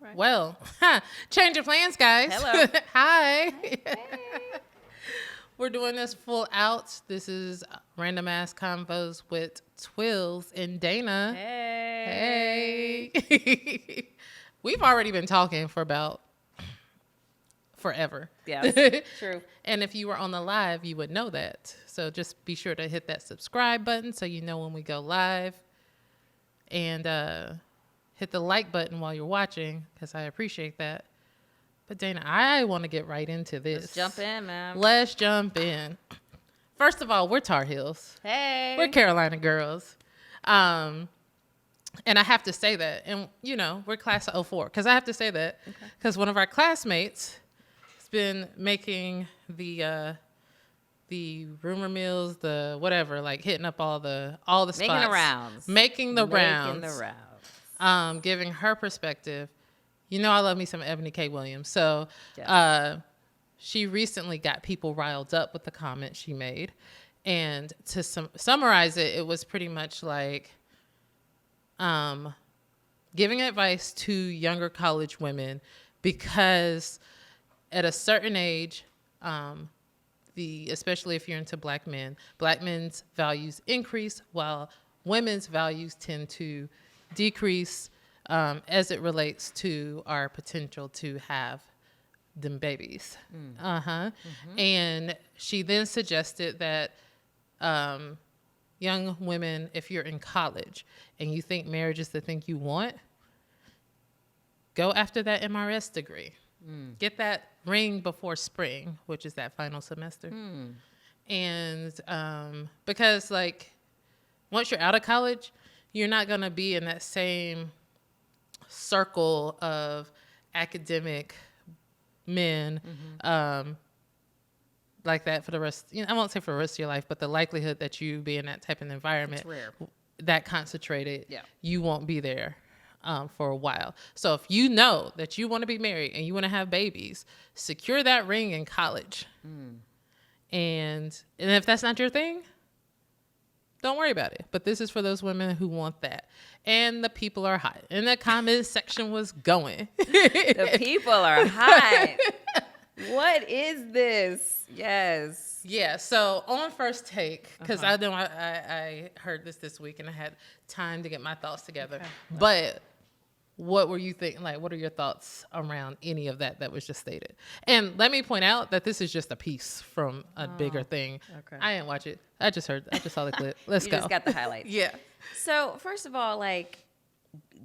right. Well, change of plans, guys. Hello. Hi. Hey. We're doing this full out. This is Random Ass Convos with Twillz and Dana. Hey. Hey. We've already been talking for about forever. Yes, true. And if you were on the live, you would know that. So just be sure to hit that subscribe button so you know when we go live. And hit the like button while you're watching because I appreciate that. But Dana, I want to get right into this. Let's jump in, man. Let's jump in. First of all, we're Tar Heels. Hey. We're Carolina girls. And I have to say that. And, you know, we're class of 04. Because I have to say that. Because one of our classmates has been making the rumor mills, the whatever, like hitting up all the spots. Making the rounds. Making the rounds. Making the rounds. Giving her perspective. You know I love me some Ebony K. Williams. So Yes. she recently got people riled up with the comment she made. And to summarize it, it was pretty much like giving advice to younger college women because at a certain age, especially if you're into black men's values increase while women's values tend to decrease as it relates to our potential to have them babies. And she then suggested that young women, if you're in college and you think marriage is the thing you want, go after that MRS degree. Get that ring before spring, which is that final semester. And because like once you're out of college, you're not going to be in that same circle of academic men like that for the rest. You know, I won't say for the rest of your life, but the likelihood that you be in that type of environment that concentrated, you won't be there for a while. So if you know that you want to be married and you want to have babies, secure that ring in college. And if that's not your thing, don't worry about it. But this is for those women who want that. And the people are hot. And the comment section was going. The people are hot. What is this? Yes. Yeah. So on first take, because I know I heard this week and I had time to get my thoughts together. But what were you thinking? Like, what are your thoughts around any of that was just stated? And let me point out that this is just a piece from a bigger thing. Okay. I didn't watch it. I just saw the clip. Let's You go. just got the highlights. Yeah. So first of all, like,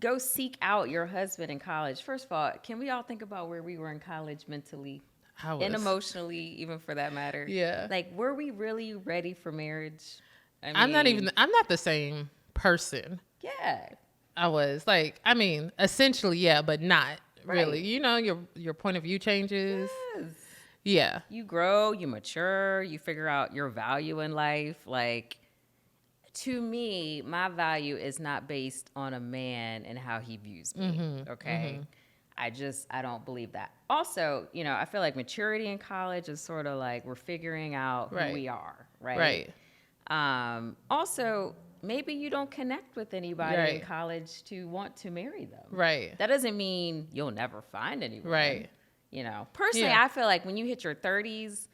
go seek out your husband in college. First of all, can we all think about where we were in college mentally and emotionally, even for that matter? Yeah. Like, were we really ready for marriage? I'm not the same person. Yeah. I was like, I mean, essentially, yeah, but not really. Right. You know, your point of view changes. Yes. Yeah. You grow, you mature, you figure out your value in life. Like, to me, my value is not based on a man and how he views me. Okay. I don't believe that. Also, you know, I feel like maturity in college is sort of like we're figuring out who we are. Right. Also, maybe you don't connect with anybody in college to want to marry them. Right. That doesn't mean you'll never find anyone. Right. You know, personally, I feel like when you hit your 30s,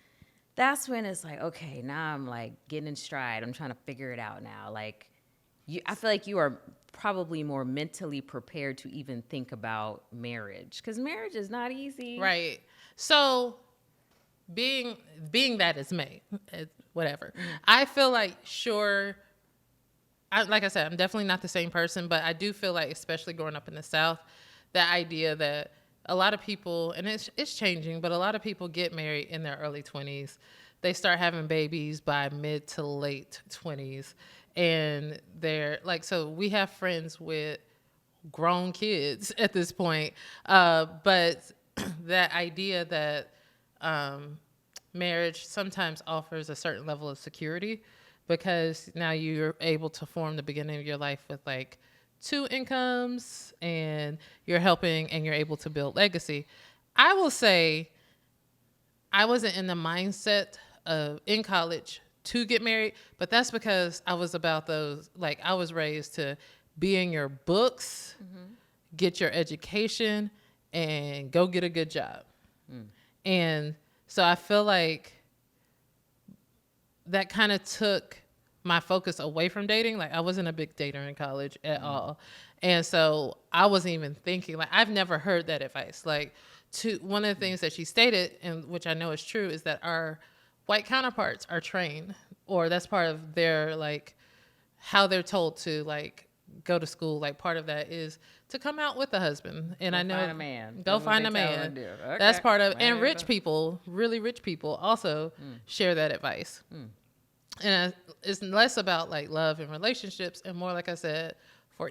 that's when it's like, okay, now I'm like getting in stride. I'm trying to figure it out now. Like, I feel like you are probably more mentally prepared to even think about marriage because marriage is not easy. Right. So being that is me, whatever. I feel like like I said, I'm definitely not the same person, but I do feel like, especially growing up in the South, that idea that a lot of people, and it's changing, but a lot of people get married in their early 20s. They start having babies by mid to late 20s. And they're like, so we have friends with grown kids at this point. But that idea that marriage sometimes offers a certain level of security because now you're able to form the beginning of your life with like 2 incomes and you're helping and you're able to build legacy. I will say I wasn't in the mindset of in college to get married, but that's because I was about those, like I was raised to be in your books, get your education, and go get a good job. And so I feel like that kind of took my focus away from dating. Like, I wasn't a big dater in college at all. And so I wasn't even thinking, like, I've never heard that advice. Like, one of the things that she stated, and which I know is true, is that our white counterparts are trained, or that's part of their, like, how they're told to, like, go to school. Like, part of that is to come out with a husband. And I know, find a man. Go find a man. Okay. That's part of, and rich people, really rich people also share that advice. And it's less about, like, love and relationships, and more, like I said, for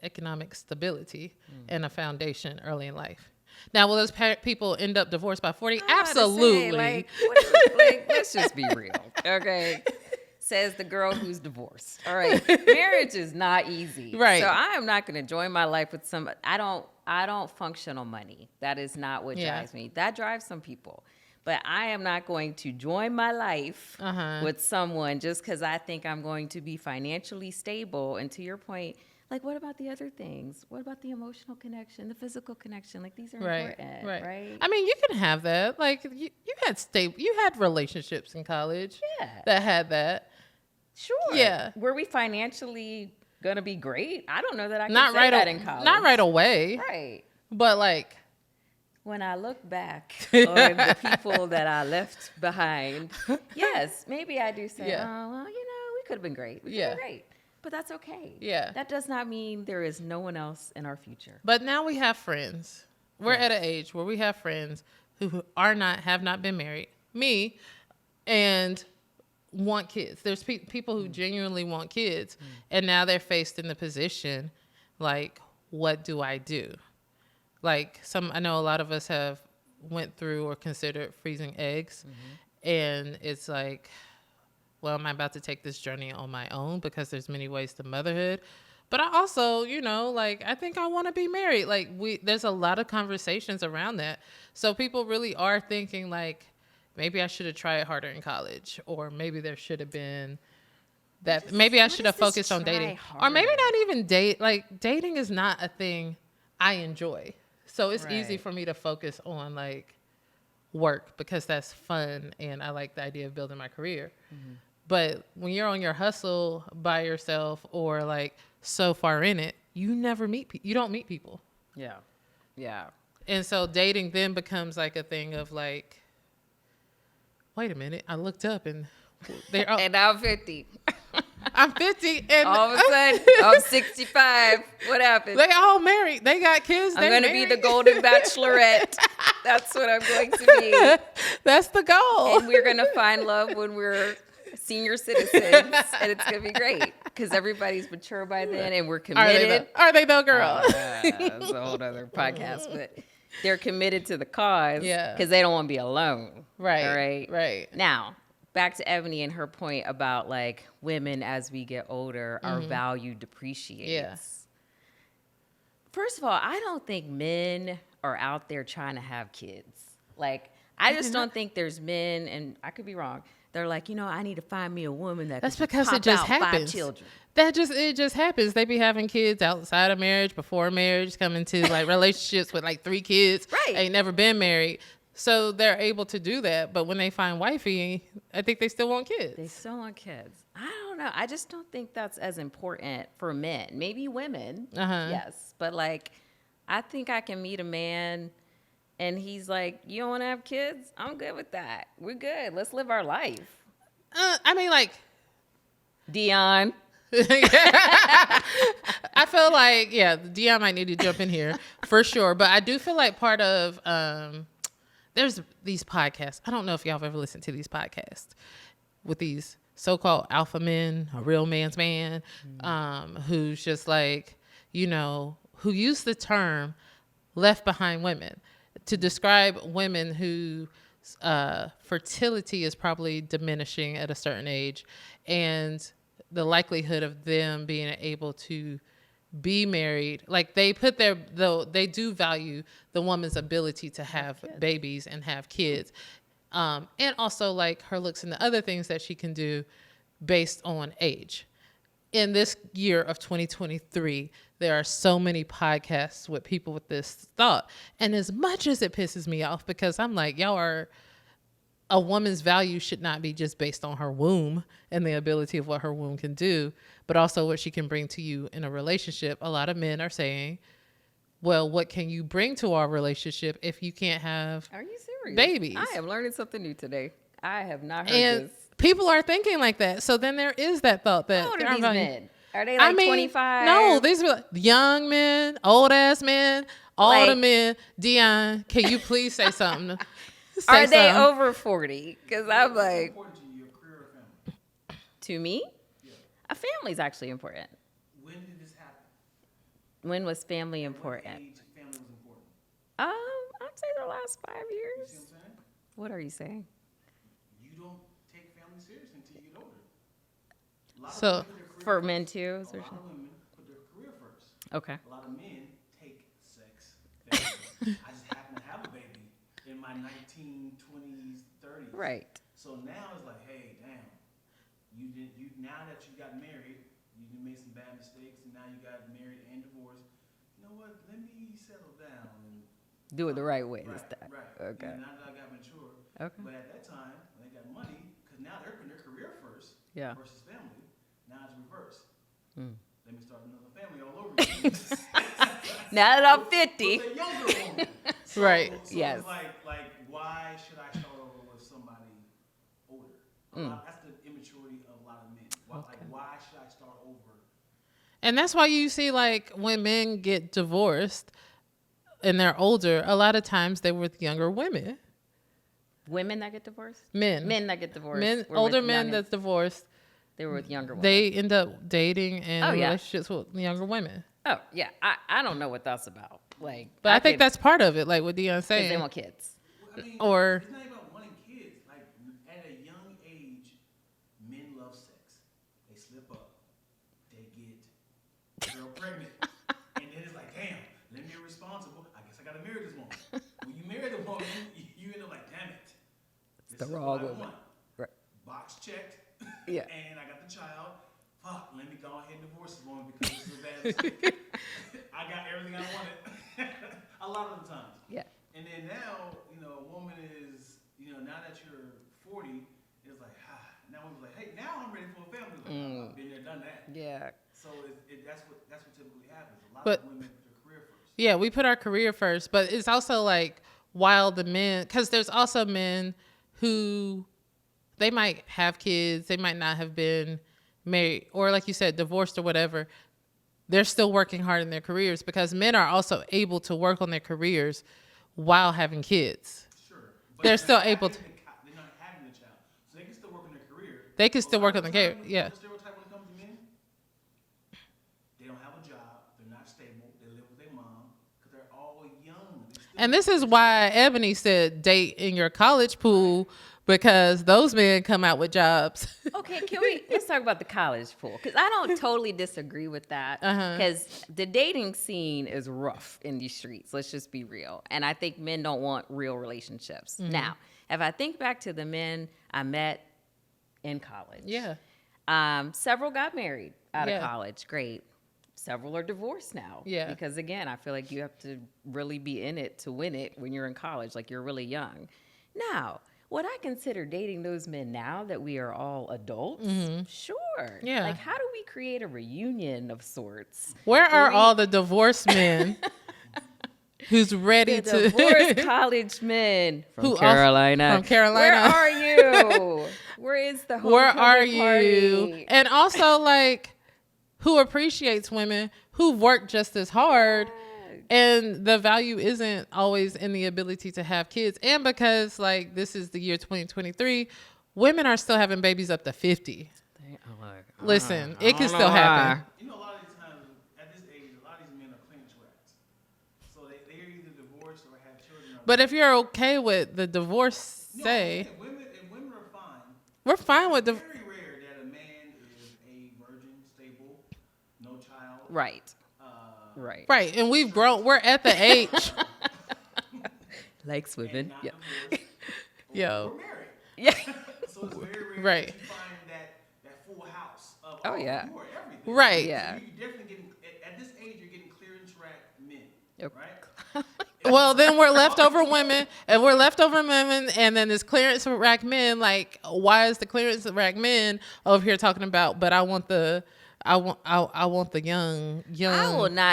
economic stability and a foundation early in life. Now, will those people end up divorced by 40? Absolutely. Say, let's just be real, okay? Says the girl who's divorced. All right, marriage is not easy, right? So I am not going to join my life with somebody. I don't function on money. That is not what drives me. That drives some people. But I am not going to join my life with someone just because I think I'm going to be financially stable. And to your point, like, what about the other things? What about the emotional connection, the physical connection? Like, these are important, right? I mean, you can have that. Like, you had relationships in college that had that. Sure. Yeah. Were we financially going to be great? I don't know that I can say that in college. Not right away. Right. But, like, when I look back on the people that I left behind, yes, maybe I do say, oh, well, we could have been great. We could have been great. But that's okay. Yeah. That does not mean there is no one else in our future. But now we have friends. We're at an age where we have friends who have not been married. Me, and want kids. There's people who genuinely want kids, and now they're faced in the position, like, what do I do? Like, I know a lot of us have went through or considered freezing eggs, and it's like, well, am I about to take this journey on my own because there's many ways to motherhood? But I also, like, I think I want to be married. Like, there's a lot of conversations around that. So people really are thinking, like, maybe I should have tried harder in college, or maybe there should have been that. Maybe I should have focused on dating, or maybe not even date. Like, dating is not a thing I enjoy. So it's easy for me to focus on, like, work because that's fun and I like the idea of building my career. But when you're on your hustle by yourself, or, like, so far in it, you never meet people. You don't meet people. Yeah. And so dating then becomes, like, a thing of, like, wait a minute, I looked up and they're all, and I'm 50. I'm 50 and all of a sudden I'm 65. What happened? They all married. They got kids. I'm going to be the golden bachelorette. That's what I'm going to be. That's the goal. And we're going to find love when we're senior citizens, and it's going to be great because everybody's mature by then and we're committed. Are they though, girl? That's a whole other podcast, but they're committed to the cause because they don't want to be alone. Right. Now, back to Ebony and her point about, like, women as we get older, our value depreciates. First of all, I don't think men are out there trying to have kids. Like, I just don't think there's men, and I could be wrong, they're like, I need to find me a woman that that's can because pop it just out happens. 5 children. It just happens. They be having kids outside of marriage, before marriage, coming to, like, relationships with, like, 3 kids. Ain't never been married. So they're able to do that. But when they find wifey, I think they still want kids. They still want kids. I don't know. I just don't think that's as important for men. Maybe women, yes. But, like, I think I can meet a man and he's like, you don't want to have kids? I'm good with that. We're good. Let's live our life. I mean, like, Dion. I feel like, Dion might need to jump in here for sure. But I do feel like part of, there's these podcasts. I don't know if y'all have ever listened to these podcasts with these so-called alpha men, a real man's man, who's just like, who use the term left behind women to describe women who fertility is probably diminishing at a certain age, and the likelihood of them being able to be married, like, they put they do value the woman's ability to have babies and have kids, and also, like, her looks and the other things that she can do based on age. in this year of 2023, there are so many podcasts with people with this thought. And as much as it pisses me off, because I'm like, a woman's value should not be just based on her womb and the ability of what her womb can do, but also what she can bring to you in a relationship. A lot of men are saying, well, what can you bring to our relationship if you can't have babies? I am learning something new today. I have not heard this. People are thinking like that. So then there is that thought that... How old are these men? Are they like 25? No, these are young men, old ass men, all the men. Dion, can you please say something? Are they over 40? Because I'm like... To me? Yeah. A family's actually important. When did this happen? When was family important? What age family was important? I'd say the last 5 years. You see what I'm saying? What are you saying? You don't take family serious until you get older. So for men too? A lot of women put their career first. Okay. A lot of men take sex, family. I just happen to have a baby in my 1920s, 30s. Right. So now it's like, hey, damn. Now that you got married, you made some bad mistakes, and now you got married and divorced. You know what? Let me settle down and do it the right way this time. Right. Okay. And now that I got mature. Okay. But at that time, when they got money, because now they're putting their career first versus family. Now it's reverse. Let me start another family all over again. Now that I'm 50. With a younger woman. So, right. So yes. It's like, why should I start over with somebody older? That's the immaturity of a lot of men. Why should I start over? And that's why you see, like, when men get divorced and they're older, a lot of times they're with younger women. Women that get divorced? Men that get divorced. Older men that's divorced. They were with younger women. They end up dating and relationships with younger women. Oh, yeah. I don't know what that's about. Like, but I think that's part of it, like what Dion saying. Because they want kids. I mean, or it's not about wanting kids. Like, at a young age, men love sex. They slip up. They get the girl pregnant. And then it's like, damn, let me be responsible. I guess I got to marry this woman. When you marry the woman, you end up like, damn it. This the is wrong what I woman. want. Right. Box checked. Yeah. And I got the child. Fuck, let me go ahead and divorce this woman because this is a bad mistake. I got everything I wanted. A lot of the times. Yeah. And then now, a woman is, now that you're 40, it's like, now woman's like, hey, now I'm ready for a family. Like, I've been there, done that. Yeah. So that's what typically happens. A lot of women put their career first. Yeah, we put our career first, but it's also like while the men, because there's also men who they might have kids, they might not have been married, or like you said, divorced or whatever. They're still working hard in their careers because men are also able to work on their careers while having kids. Sure. But they're still able to. They're not having a child. So they can still work on their career. They can still work on their career, yeah. The stereotype when it comes to men, they don't have a job. They're not stable. They live with their mom because they're all young. And this is why Ebony said date in your college pool, because those men come out with jobs. Okay, let's talk about the college pool, because I don't totally disagree with that, because the dating scene is rough in these streets. Let's just be real. And I think men don't want real relationships. Now, if I think back to the men I met in college, several got married out of college. Great. Several are divorced now. Yeah. Because again, I feel like you have to really be in it to win it when you're in college, like you're really young. Now, would I consider dating those men now that we are all adults? Sure. Yeah. Like, how do we create a reunion of sorts? Where are all the divorced men who's ready to divorced college men from Carolina? From Carolina. Where are you? Where is the whole Where are you? Party? And also, like, who appreciates women who work just as hard? And the value isn't always in the ability to have kids. And because, like, this is the year 2023, women are still having babies up to 50. Listen, it can still happen. A lot of these times, at this age, a lot of these men are clean tracks. So they're either divorced or have children. But if you're okay with the divorce, women are fine. We're fine with It's very rare that a man is a virgin, stable, no child. Right. Right, and we've grown. We're at the age. Like swimming. Yeah. Yo. We're married. Yeah. So it's very rare right. that you find that full house of you are everything. Right. Yeah. So you're definitely getting, at this age, you're getting clearance rack men, Yep. right? Well, then we're leftover women, and then this clearance rack men. Like, why is the clearance rack men over here talking about? But I want the young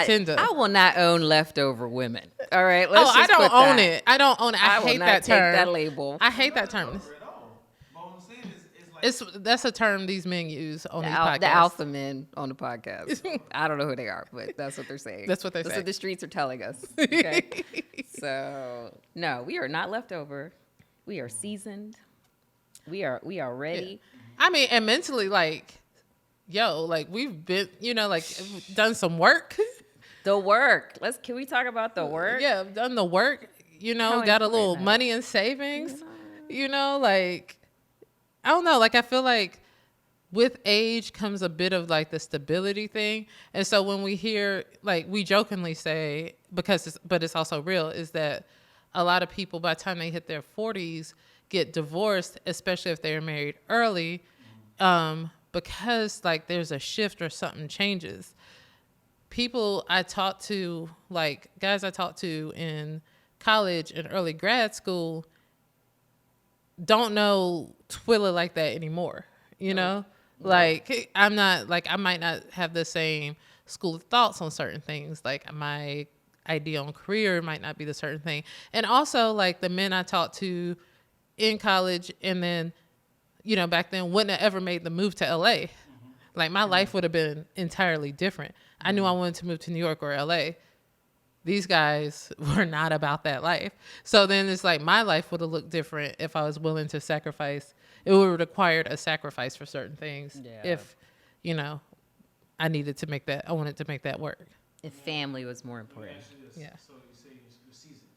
tender. I will not own leftover women. All right. I don't own it. I don't own it. I will hate not that take term. that label. I hate that term. At all. But what I'm saying is like, That's a term these men use on these podcasts. The alpha men on the podcast. I don't know who they are, but that's what they're saying. That's what they That's say. what the streets are telling us. Okay. So no, we are not leftover. We are seasoned. We are ready. Yeah. I mean, and mentally, like, like we've been, like done some work. The work. Can we talk about the work? Yeah, I've done the work. Got a little money in savings. Like, I don't know. Like, I feel like with age comes a bit of like the stability thing. And so when we hear, like, we jokingly say, but it's also real, is that a lot of people by the time they hit their 40s get divorced, especially if they're married early, because like there's a shift or something changes. People I talk to, like guys I talk to in college and early grad school, don't know Twilla like that anymore. Like I might not have the same school of thoughts on certain things. Like my idea on career might not be the certain thing. And also like the men I talked to in college and then, back then wouldn't have ever made the move to LA. Like my life would have been entirely different. I knew I wanted to move to New York or LA. These guys were not about that life. So then it's like my life would have looked different if I was willing to sacrifice. It would have required a sacrifice for certain things if, I wanted to make that work. If family was more important. Yeah. So you say you're seasoned.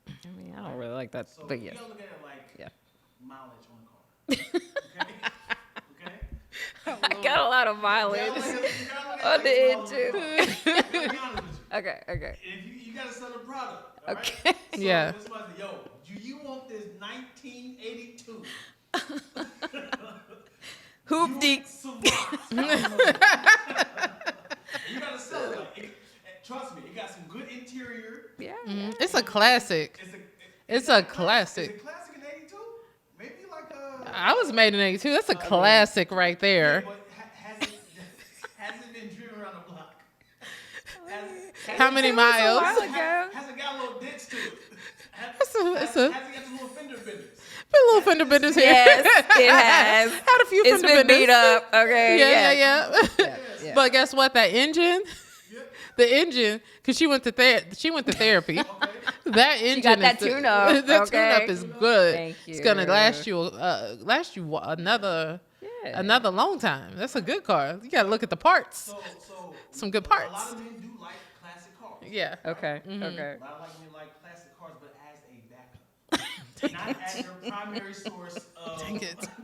I mean, I don't really like that, So but you yes. gotta look at it like mileage on a car. Okay? I got a lot of mileage on the engine. Okay. If you gotta sell a product, all right? Okay. So Yeah. this was, do you want this 1982? Hoop deep. You gotta sell it. Trust me, it got some good interior. Yeah. It's a classic. It's a classic. Is it classic in 82? Maybe like a... I was made in 82. That's a classic right there. But has it been driven around the block? How many miles? Has it got a little dents to it? Has it got some little fender benders? Been little fender benders here. Yes, it has. Had a few It's fender been benders. beat up. Okay. Yeah. But guess what? That engine, the engine, because she went to therapy. That engine, She got that tune-up. That Okay. tune-up is good. Thank It's gonna you. last you another long time. That's a good car. You gotta look at the parts. So Some good A parts. lot of men do like classic cars. Yeah. Okay. Mm-hmm. Okay. A lot of men like classic cars, but as a backup. Not as your primary source of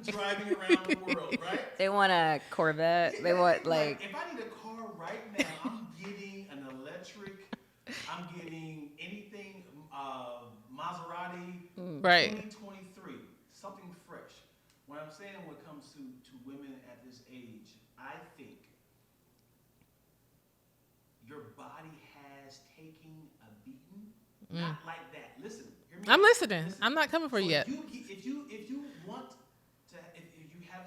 driving around the world, right? They want a Corvette. They want like. If I need a car right now, I'm getting an electric. I'm getting anything Maserati Right. 2023, something fresh. What I'm saying when it comes to women at this age, I think your body has taken a beating. Not like that. Listen, hear me I'm out. listening. I'm not coming for you yet. If you want to, if you have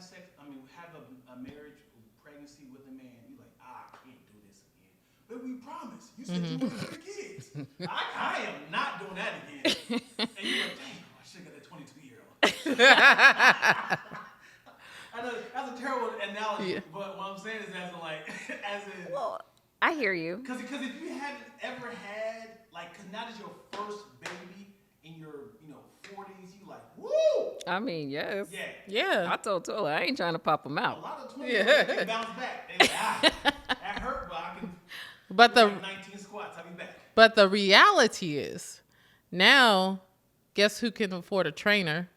have a marriage, pregnancy with a man, you're like, I can't do this again. But we promise. You said you wanted 3 kids. I am not doing that again. And you're like, damn, I should have got a 22-year-old. I know that's a terrible analogy, but what I'm saying is as in. Well, I hear you. Because if you haven't ever had, because now that your first baby in your 40s, you like, woo! I mean, yes. Yeah. Yeah. I told Twilla, I ain't trying to pop them A out. lot of 20-year-olds can bounce back. They like, that hurt, but I can But do 19 squats. I'll be back. But the reality is, now, guess who can afford a trainer?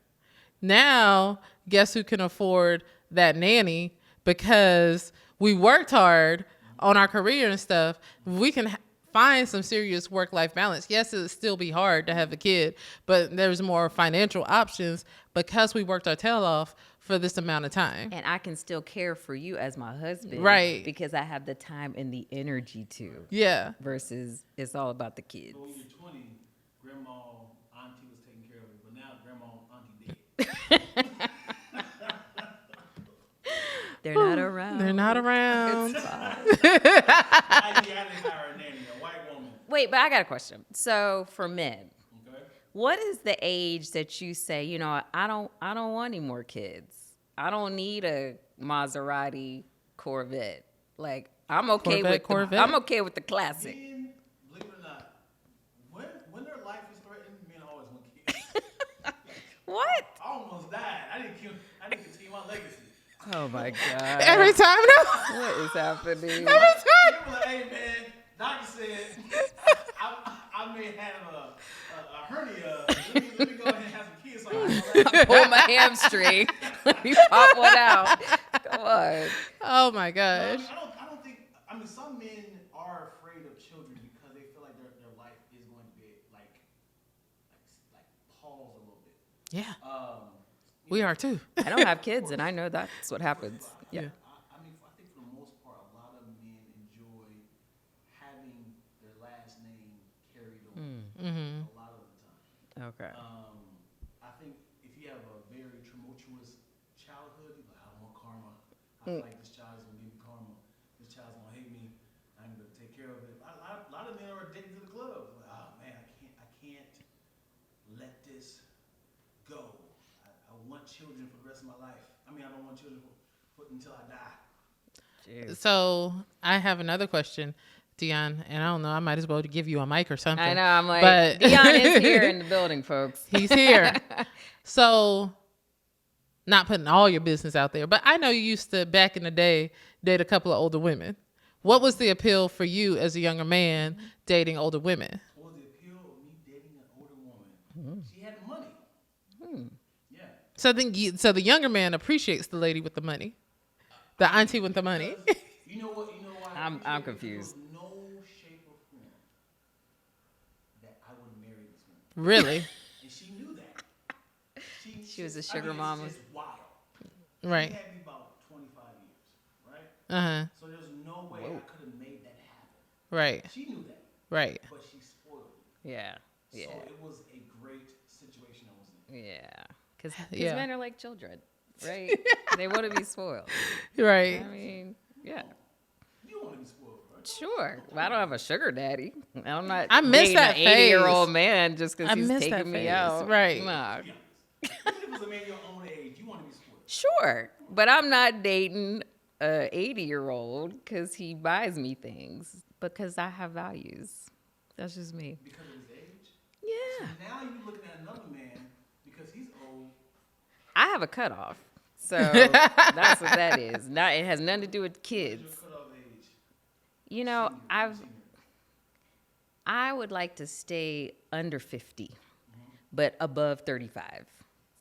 Now, guess who can afford that nanny? Because we worked hard on our career and stuff. We can find some serious work-life balance. Yes, it'll still be hard to have a kid, but there's more financial options because we worked our tail off for this amount of time. And I can still care for you as my husband. Right. Because I have the time and the energy to. Yeah. Versus it's all about the kids. So when you're 20, grandma, auntie was taking care of it, but now grandma, auntie dead. They're not around. They're not around. I didn't hire a nanny, a white woman. Wait, but I got a question. So for men, Okay. what is the age that you say, you know, I don't want any more kids. I don't need a Maserati Corvette. Like I'm okay Corvette. I'm okay with the classic. Men, believe it or not, when their life is threatened, men always want kids. What? I almost died. I didn't continue my legacy. Oh my God. Every time now. What is happening? You were like, hey man, doctor said I may have a hernia. Let me go ahead and have some kids. So I Pull my hamstring. Let me pop one out. Come on. Oh my gosh. I don't think. I mean, some men are afraid of children because they feel like their life is going to be like pause a little bit. Yeah. We are too. I don't have kids, and I know that's what happens. Yeah. I mean, I think for the most part, a lot of men enjoy having their last name carried over. Mm-hmm. A lot of the time. Okay. I think if you have a very tumultuous childhood, you're like, I don't want karma. I feel like this child is gonna give me karma. This child's gonna hate me. I'm gonna take care of it. A lot of men are addicted to the club. Like, oh man, I can't let this go. I want children for the rest of my life. I mean, I don't want children until I die. Jeez. So I have another question, Dion, and I don't know, I might as well give you a mic or something. I know. I'm like, but Dion is here in the building, folks. He's here. So, not putting all your business out there, but I know you used to, back in the day, date a couple of older women. What was the appeal for you as a younger man dating older women? What was the appeal of me dating an older woman? She had money. Yeah. So the younger man appreciates the lady with the money, the auntie with the money. You know what? I I'm confused. There was no shape or form that I would marry this woman. Really? And she knew that. She was a sugar mama. It's wild. Right. She had me about 25 years, right? Uh-huh. So there's no way I could have made that happen. Right. She knew that, Right. but she spoiled me. Yeah. Yeah. So it was a great situation I was in. Yeah. Because Yeah. men are like children, right? They want to be spoiled. Right. I mean, yeah. You want to be spoiled, right? Sure. But I don't have a sugar daddy. I'm not I miss dating that an 80-year-old phase. man just I because he's miss that taking me phase. out. Right. Nah. Be honest. Even if it was a man your own age, you want to be spoiled. Sure. But I'm not dating a 80-year-old because he buys me things because I have values. That's just me. Because of his age? Yeah. Now you're looking at another man because he's old. I have a cutoff. So that's what that is. Not, it has nothing to do with kids. Your cutoff age. You know, Senior. I would like to stay under 50, but above 35.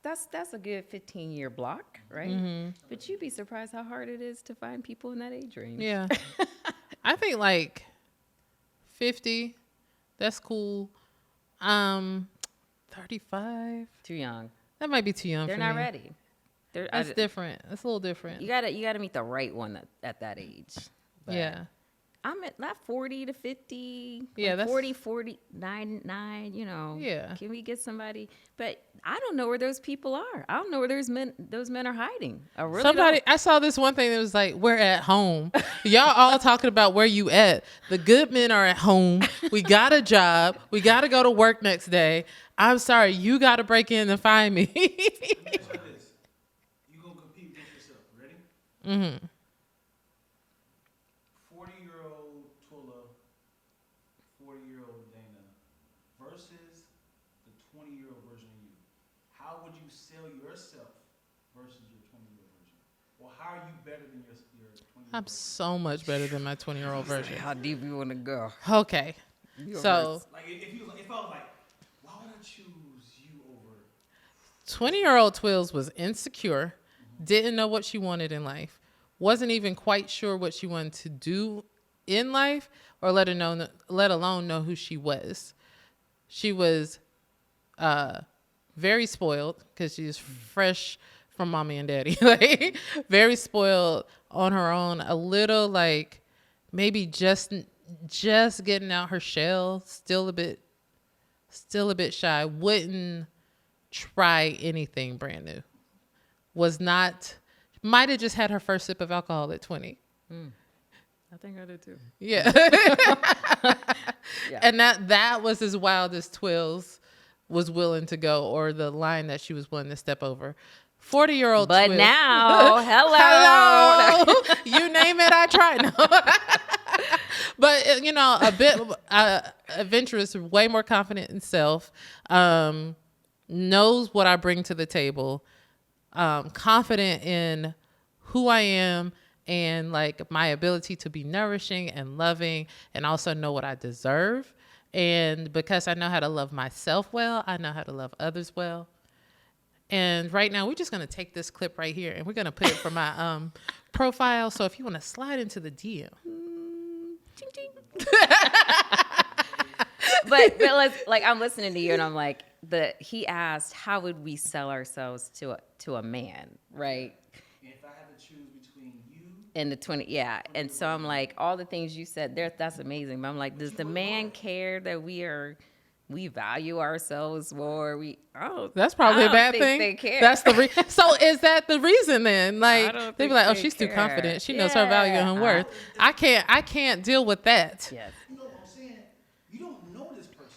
That's a good 15-year block, right? But you'd be surprised how hard it is to find people in that age range. Yeah. I think like 50, that's cool. 35, Too young. that might be too young They're for not me. ready. That's different. That's a little different. You gotta meet the right one at that age. But Yeah. I'm at not 40 to 50. Yeah, like that's- 40, 49, you know. Yeah. Can we get somebody? But I don't know where those people are. I don't know where those men are hiding. I really don't. I saw this one thing that was like, we're at home. Y'all all talking about where you at. The good men are at home. We got a job. We got to go to work next day. I'm sorry. You got to break in and find me. Let me ask you this. You gonna compete against yourself. Ready? Mm-hmm. 40-year-old Twilla, 40-year-old Dana versus the 20-year-old version of you. How would you sell yourself versus your 20-year-old version? Well, how are you better than your 20-year-old I'm version? so much better than my 20-year-old version. How deep you want to go? Okay. You So Like if I was like, why would I choose you over? 20-year-old Twillz was insecure, didn't know what she wanted in life, wasn't even quite sure what she wanted to do in life, or let alone know who she was. She was very spoiled because she's fresh from mommy and daddy. Like very spoiled on her own, a little like maybe just getting out her shell, still a bit shy, wouldn't try anything brand new. Might have just had her first sip of alcohol at 20. I think I did too. Yeah. And that was as wild as Twillz was willing to go, or the line that she was willing to step over. 40-year-old But Twillz. now, hello. You name it, I try. No. But, you know, a bit adventurous, way more confident in self, knows what I bring to the table, confident in who I am and like my ability to be nourishing and loving, and also know what I deserve. And because I know how to love myself well, I know how to love others well. And right now, we're just going to take this clip right here and we're going to put it for my profile. So if you want to slide into the DM. Ching, ching. but let's, like, I'm listening to you and I'm like, he asked, how would we sell ourselves to a man, right? If I had to choose between you and the 20, yeah. And so I'm like, all the things you said there, that's amazing. But I'm like, does the man care that we value ourselves more? That's probably a bad thing. They care. That's so is that the reason then? Like they'd be like, oh, she's care. too confident. She knows her value and her worth. I can't deal with that. Yes. You know what I'm saying? You don't know this person.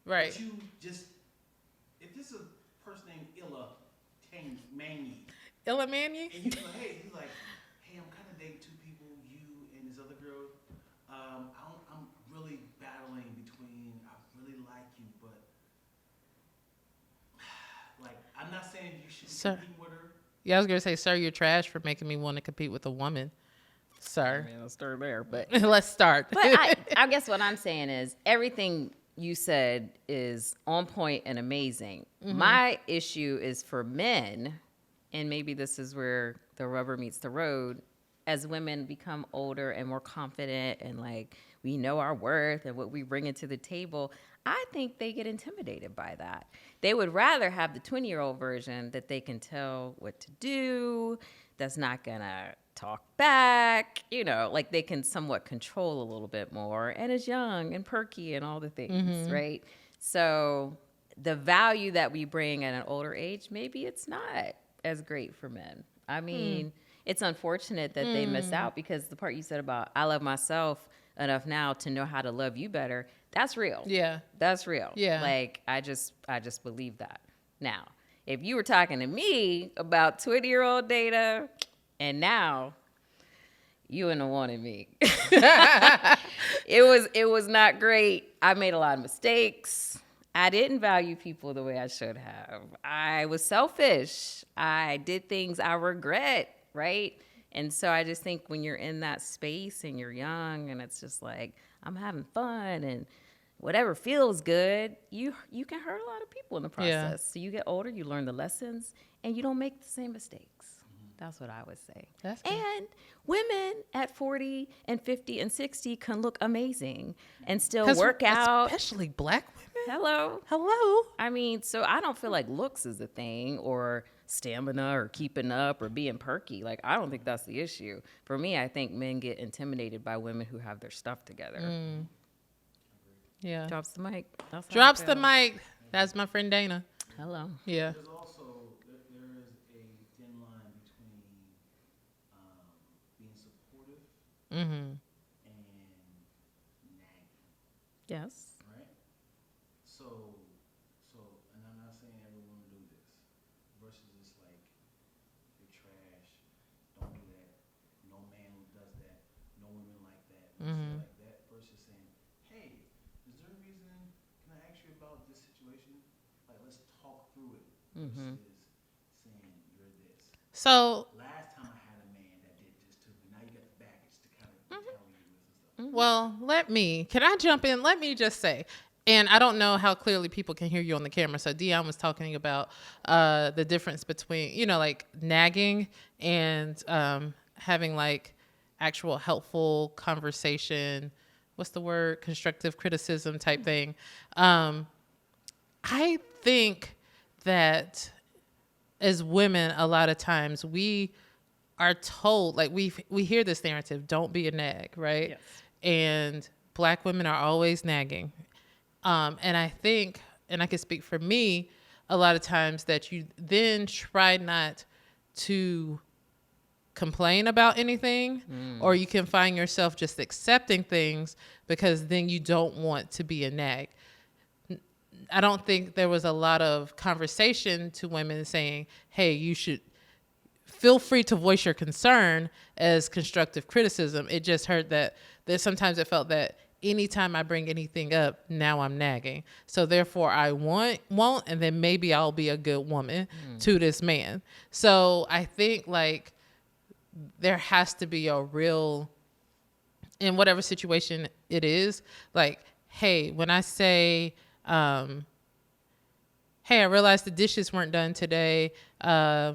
Right. But you just, if this is a person named Manny, Manny? and you go, hey, he's like, hey, I'm kind of dating two people, you and this other girl. I'm really battling between, I really like you, but like, I'm not saying you should compete with her. Yeah, I was gonna say, sir, you're trash for making me want to compete with a woman. Sir. I mean, let's start there, but let's start. But I guess what I'm saying is everything you said is on point and amazing. Mm-hmm. My issue is for men, and maybe this is where the rubber meets the road. As women become older and more confident and like we know our worth and what we bring into the table, I think they get intimidated by that. They would rather have the 20-year-old version that they can tell what to do, that's not gonna talk back, you know, like they can somewhat control a little bit more and is young and perky and all the things, right? So the value that we bring at an older age, maybe it's not as great for men. I mean, it's unfortunate that they miss out, because the part you said about I love myself enough now to know how to love you better, that's real. Yeah. That's real. Yeah. Like I just believe that. Now, if you were talking to me about 20-year-old Dana, and now you wouldn't have wanted me. It was not great. I made a lot of mistakes. I didn't value people the way I should have. I was selfish. I did things I regret, right? And so I just think when you're in that space and you're young and it's just like, I'm having fun and whatever feels good, you can hurt a lot of people in the process. Yeah. So you get older, you learn the lessons, and you don't make the same mistakes. That's what I would say. That's good. And women at 40 and 50 and 60 can look amazing and still work out. Especially black women. Hello. I mean, so I don't feel like looks is a thing, or stamina, or keeping up, or being perky. Like, I don't think that's the issue. For me, I think men get intimidated by women who have their stuff together. Yeah. Drops the mic. Drops the mic. That's my friend Dana. Hello. Yeah. There's also, there is a thin line between being supportive and nagging. Yes. Right? So, and I'm not saying every woman do this, versus it's like, you're trash, don't do that, no man does that, no women like that, like that, versus saying, hey, is there a reason, can I ask you about this situation? Like, let's talk through it, versus saying you're this. So Last time I had a man that did this to me, now you got the baggage to kind of tell you this and stuff. Well, can I jump in? Let me just say, and I don't know how clearly people can hear you on the camera. So Dion was talking about the difference between, you know, like nagging and having like actual helpful conversation. What's the word? Constructive criticism type thing. I think that as women, a lot of times we are told, like we hear this narrative, don't be a nag, right? Yes. And Black women are always nagging. And I think, and I can speak for me, a lot of times that you then try not to complain about anything, or you can find yourself just accepting things because then you don't want to be a nag. I don't think there was a lot of conversation to women saying, hey, you should feel free to voice your concern as constructive criticism. It just heard that sometimes it felt that anytime I bring anything up, now I'm nagging. So therefore I won't, and then maybe I'll be a good woman to this man. So I think like there has to be a real, in whatever situation it is, like, hey, when I say, hey, I realized the dishes weren't done today. I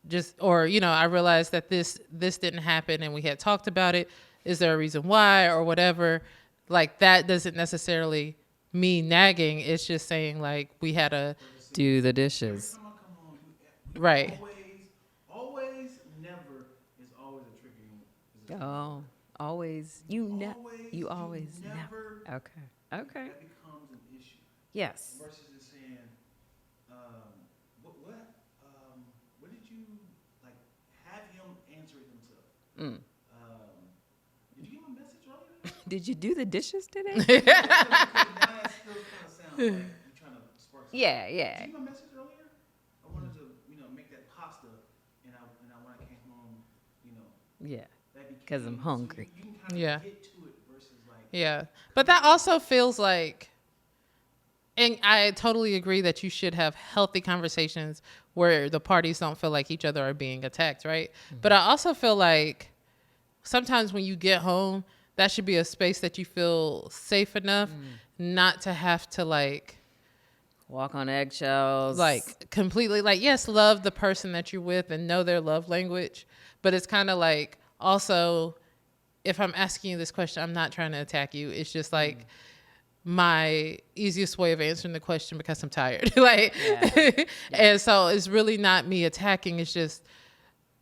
realized that this didn't happen and we had talked about it. Is there a reason why or whatever? Like that doesn't necessarily mean nagging. It's just saying like we had to do the dishes. Right. Always, never is always a tricky. Oh, always. You always, never. Okay. That becomes an issue. Yes. Versus just saying, what did you like? Have him answer it himself. Did you give him a message earlier? Did you do the dishes today? Now that still kind of sounds like you're trying to spark something. Yeah. Did you give him a message earlier? I wanted to, make that pasta, and when I came home, Yeah. Because I'm hungry. So you can kind of get to it versus like. Yeah. But that also feels like, and I totally agree that you should have healthy conversations where the parties don't feel like each other are being attacked, right? Mm-hmm. But I also feel like sometimes when you get home, that should be a space that you feel safe enough not to have to like walk on eggshells. Like completely like, yes, love the person that you're with and know their love language. But it's kind of like also, if I'm asking you this question, I'm not trying to attack you. It's just like my easiest way of answering the question because I'm tired. And so it's really not me attacking. It's just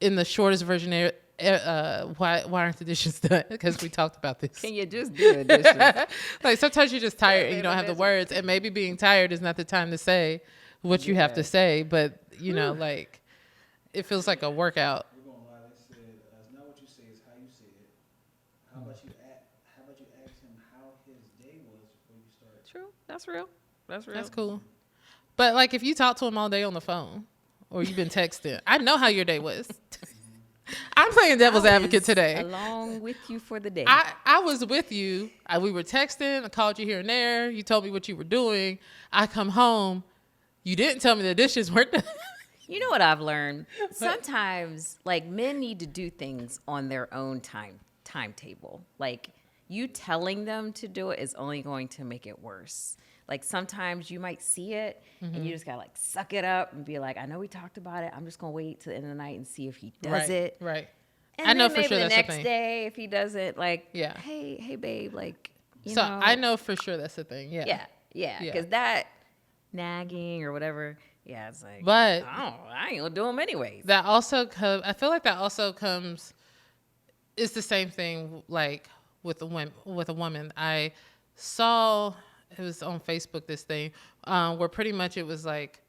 in the shortest version. Why aren't the dishes done? Because we talked about this. Can you just do the dishes? Like sometimes you're just tired and you don't have the words, and maybe being tired is not the time to say what you have to say. But like it feels like a workout. We're gonna lie. They said it's not what you say, it's how you say it. How about you ask him how his day was before you start? True. That's real. That's cool. But like if you talk to him all day on the phone or you've been texting, I know how your day was. I'm playing devil's advocate today. Along with you for the day. I was with you. We were texting. I called you here and there. You told me what you were doing. I come home. You didn't tell me the dishes weren't done. You know what I've learned? Sometimes, like, men need to do things on their own timetable. Like, you telling them to do it is only going to make it worse. Like, sometimes you might see it, and you just got to, like, suck it up and be like, I know we talked about it. I'm just going to wait till the end of the night and see if he does it. Right. And I know then for maybe sure the that's next the thing. day, if he doesn't, like, Yeah. hey, babe, like, you So know. I know for sure that's the thing. Yeah. Yeah. Because that nagging or whatever, it's like, But I ain't going to do them anyways. that also I feel like that also comes, it's the same thing like with a woman. I saw, it was on Facebook, this thing, where pretty much it was like,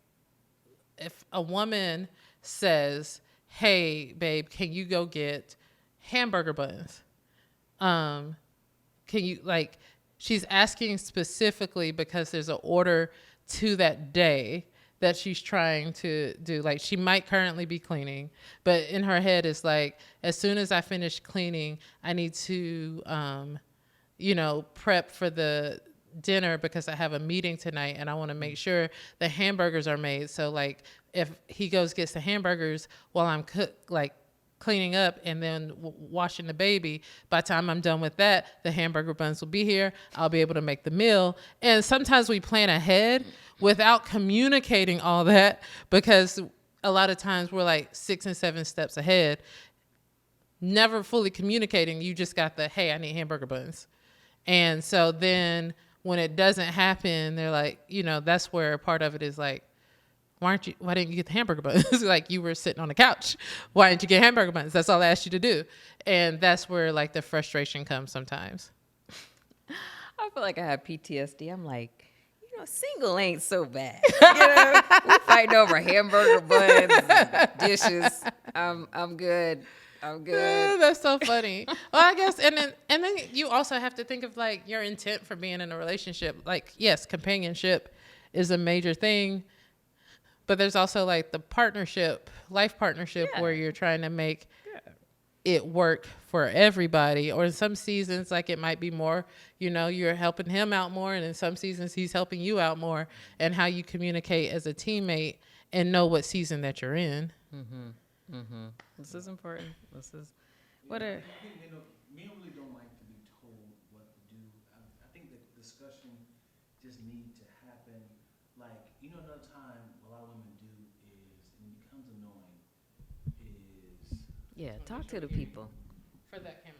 if a woman says, hey, babe, can you go get hamburger buns? Can you, like, she's asking specifically because there's an order to that day that she's trying to do. Like, she might currently be cleaning, but in her head it's like, as soon as I finish cleaning, I need to, prep for the dinner because I have a meeting tonight and I want to make sure the hamburgers are made. So like if he gets the hamburgers while I'm cleaning up and then washing the baby, by the time I'm done with that, the hamburger buns will be here. I'll be able to make the meal. And sometimes we plan ahead without communicating all that because a lot of times we're like 6 and 7 steps ahead, never fully communicating. You just got hey, I need hamburger buns. And so then when it doesn't happen, they're like, that's where part of it is like, why didn't you get the hamburger buns? Like, you were sitting on the couch. Why didn't you get hamburger buns? That's all I asked you to do. And that's where like the frustration comes sometimes. I feel like I have PTSD. I'm like, single ain't so bad. We fighting over hamburger buns, and dishes. I'm good. I'm good. That's so funny. Well, I guess, and then you also have to think of like your intent for being in a relationship. Like, yes, companionship is a major thing, but there's also like the partnership, life partnership, where you're trying to make it work for everybody. Or in some seasons, like it might be more, you're helping him out more, and in some seasons he's helping you out more, and how you communicate as a teammate and know what season that you're in. This is important. This is men really don't like to be told what to do. I think the discussion just need to happen. Like, another time a lot of women do is, and it becomes annoying, is talk to the people. For that camera.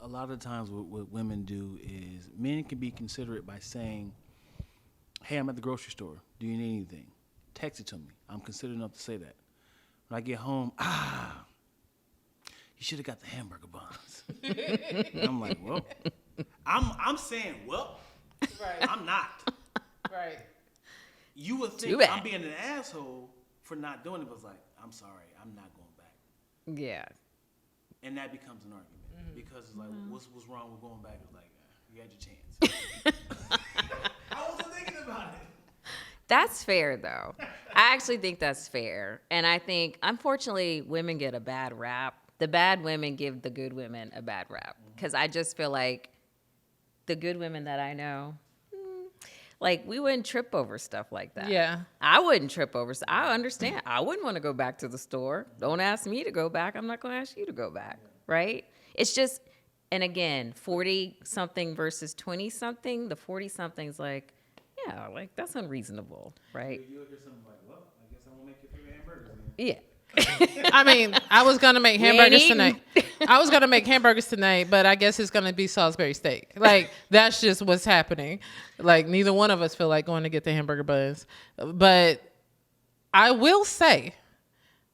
A lot of times what women do is, men can be considerate by saying, hey, I'm at the grocery store. Do you need anything? Text it to me. I'm considerate enough to say that. When I get home, you should have got the hamburger buns. I'm like, well, I'm saying, well, right. I'm not. Right. You would think I'm being an asshole for not doing it, but it's like, I'm sorry, I'm not going back. Yeah. And that becomes an argument because it's like, what's wrong with going back? It's like, you had your chance. I wasn't thinking about it. That's fair, though. I actually think that's fair. And I think, unfortunately, women get a bad rap. The bad women give the good women a bad rap. Because I just feel like the good women that I know, like, we wouldn't trip over stuff like that. Yeah. I wouldn't trip over stuff. I understand. I wouldn't want to go back to the store. Don't ask me to go back. I'm not going to ask you to go back. Right? It's just, and again, 40-something versus 20-something. The 40-something's like, yeah, like, that's unreasonable, right? You'll hear something like, well, I guess I won't make your favorite hamburgers again. Yeah. I mean, I was going to make hamburgers tonight. I was going to make hamburgers tonight, but I guess it's going to be Salisbury steak. Like, that's just what's happening. Like, neither one of us feel like going to get the hamburger buns. But I will say,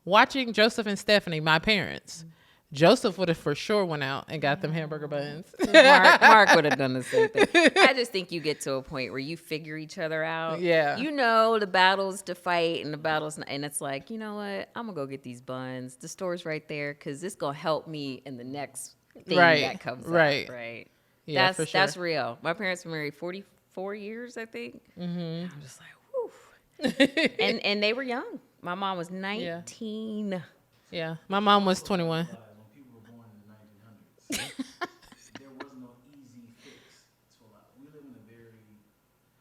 watching Joseph and Stephanie, my parents, Joseph would have for sure went out and got them hamburger buns. Mark would have done the same thing. I just think you get to a point where you figure each other out. Yeah. The battles to fight and the battles, and it's like, you know what? I'm going to go get these buns. The store's right there because it's going to help me in the next thing that comes up. Right. Yeah, for sure. That's real. My parents were married 44 years, I think. Mm-hmm. I'm just like, whew. and they were young. My mom was 19. Yeah. My mom was 21. There was no easy fix to a lot. We live in a very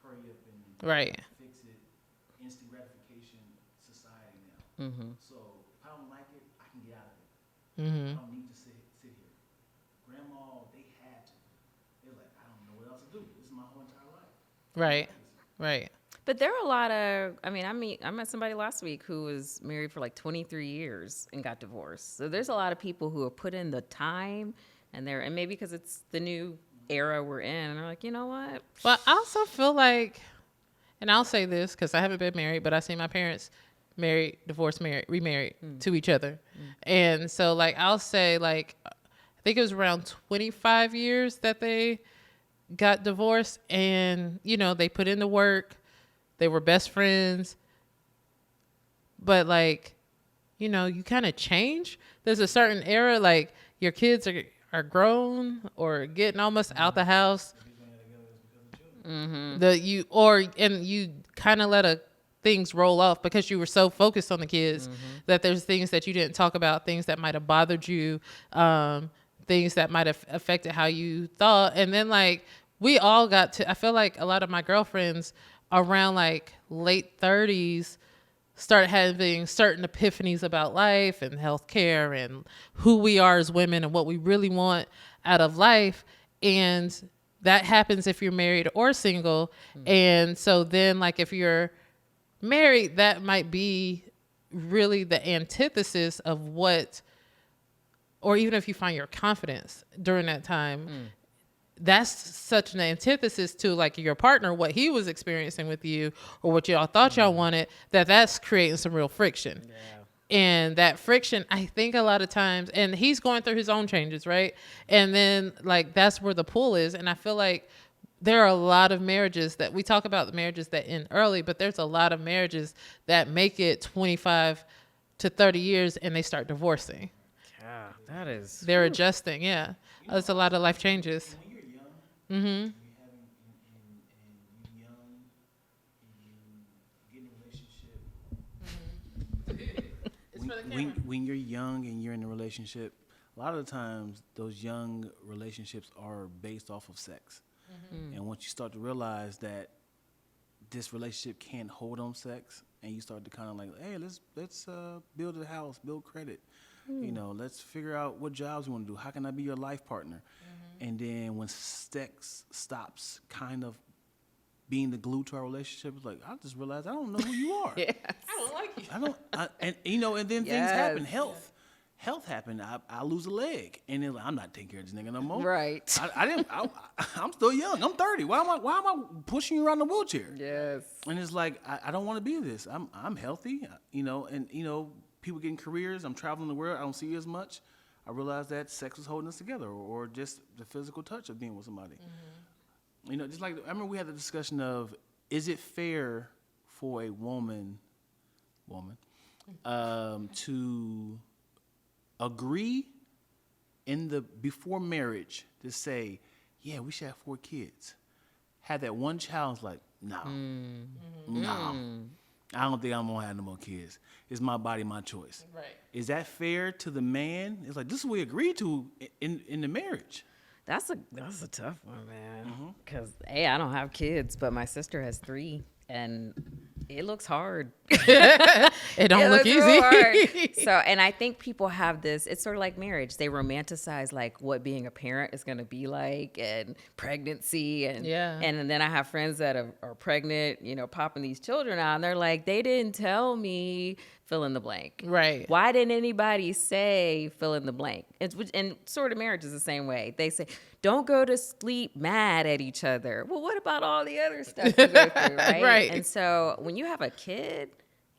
hurry up and fix it, instant gratification society now. So if I don't like it, I can get out of it. I don't need to sit here. Grandma, they had to. They're like, I don't know what else to do. This is my whole entire life. Right. But there are a lot of, I met somebody last week who was married for like 23 years and got divorced. So there's a lot of people who have put in the time and maybe because it's the new era we're in, and they're like, you know what? Well, I also feel like, and I'll say this because I haven't been married, but I see my parents married, divorced, married, remarried to each other. And so like, I'll say like, I think it was around 25 years that they got divorced, and, they put in the work. They were best friends. But like, you kind of change. There's a certain era, like your kids are grown or getting almost out the house. You kind of let things roll off because you were so focused on the kids that there's things that you didn't talk about, things that might have bothered you, things that might have affected how you thought. And then like we all I feel like a lot of my girlfriends around like late 30s start having certain epiphanies about life and healthcare and who we are as women and what we really want out of life. And that happens if you're married or single. And so then like if you're married, that might be really the antithesis of what, or even if you find your confidence during that time, that's such an antithesis to like your partner, what he was experiencing with you or what y'all thought y'all wanted, that's creating some real friction. Yeah. And that friction, I think a lot of times, and he's going through his own changes, right? And then like that's where the pull is. And I feel like there are a lot of marriages that we talk about, the marriages that end early, but there's a lot of marriages that make it 25 to 30 years and they start divorcing. Yeah, that is. They're adjusting. Yeah. There's a lot of life changes. When you're young, Mm-hmm. and you're young, and you get in a relationship. When you're young and you're in a relationship, a lot of the times those young relationships are based off of sex. Mm-hmm. And once you start to realize that this relationship can't hold on sex, and you start to kind of like, hey, let's build a house, build credit. You know, let's figure out what jobs we want to do. How can I be your life partner? Mm-hmm. And then when sex stops kind of being the glue to our relationship, it's like, I just realized I don't know who you are. Yes. I don't like you. And then things happen. Health happened. I lose a leg, and then like, I'm not taking care of this nigga no more. Right. I'm still young. I'm 30. Why am I pushing you around the wheelchair? Yes. And it's like I don't want to be this. I'm healthy. People getting careers. I'm traveling the world. I don't see you as much. I realized that sex was holding us together, or just the physical touch of being with somebody. Mm-hmm. Just like I remember we had the discussion of, is it fair for a woman, to agree before marriage to say, yeah, we should have 4 kids. Have that one child's like, no. I don't think I'm gonna have no more kids. It's my body, my choice. Right. Is that fair to the man? It's like, this is what we agreed to in the marriage. That's a tough one, man. Because I don't have kids, but my sister has 3, and it looks hard. It don't look easy. So, and I think people have this, it's sort of like marriage. They romanticize like what being a parent is going to be like, and pregnancy. And then I have friends that are pregnant, popping these children out, and they're like, they didn't tell me fill in the blank. Right. Why didn't anybody say fill in the blank? And sort of marriage is the same way. They say, don't go to sleep mad at each other. Well, what about all the other stuff you go through, right? Right. And so when you have a kid,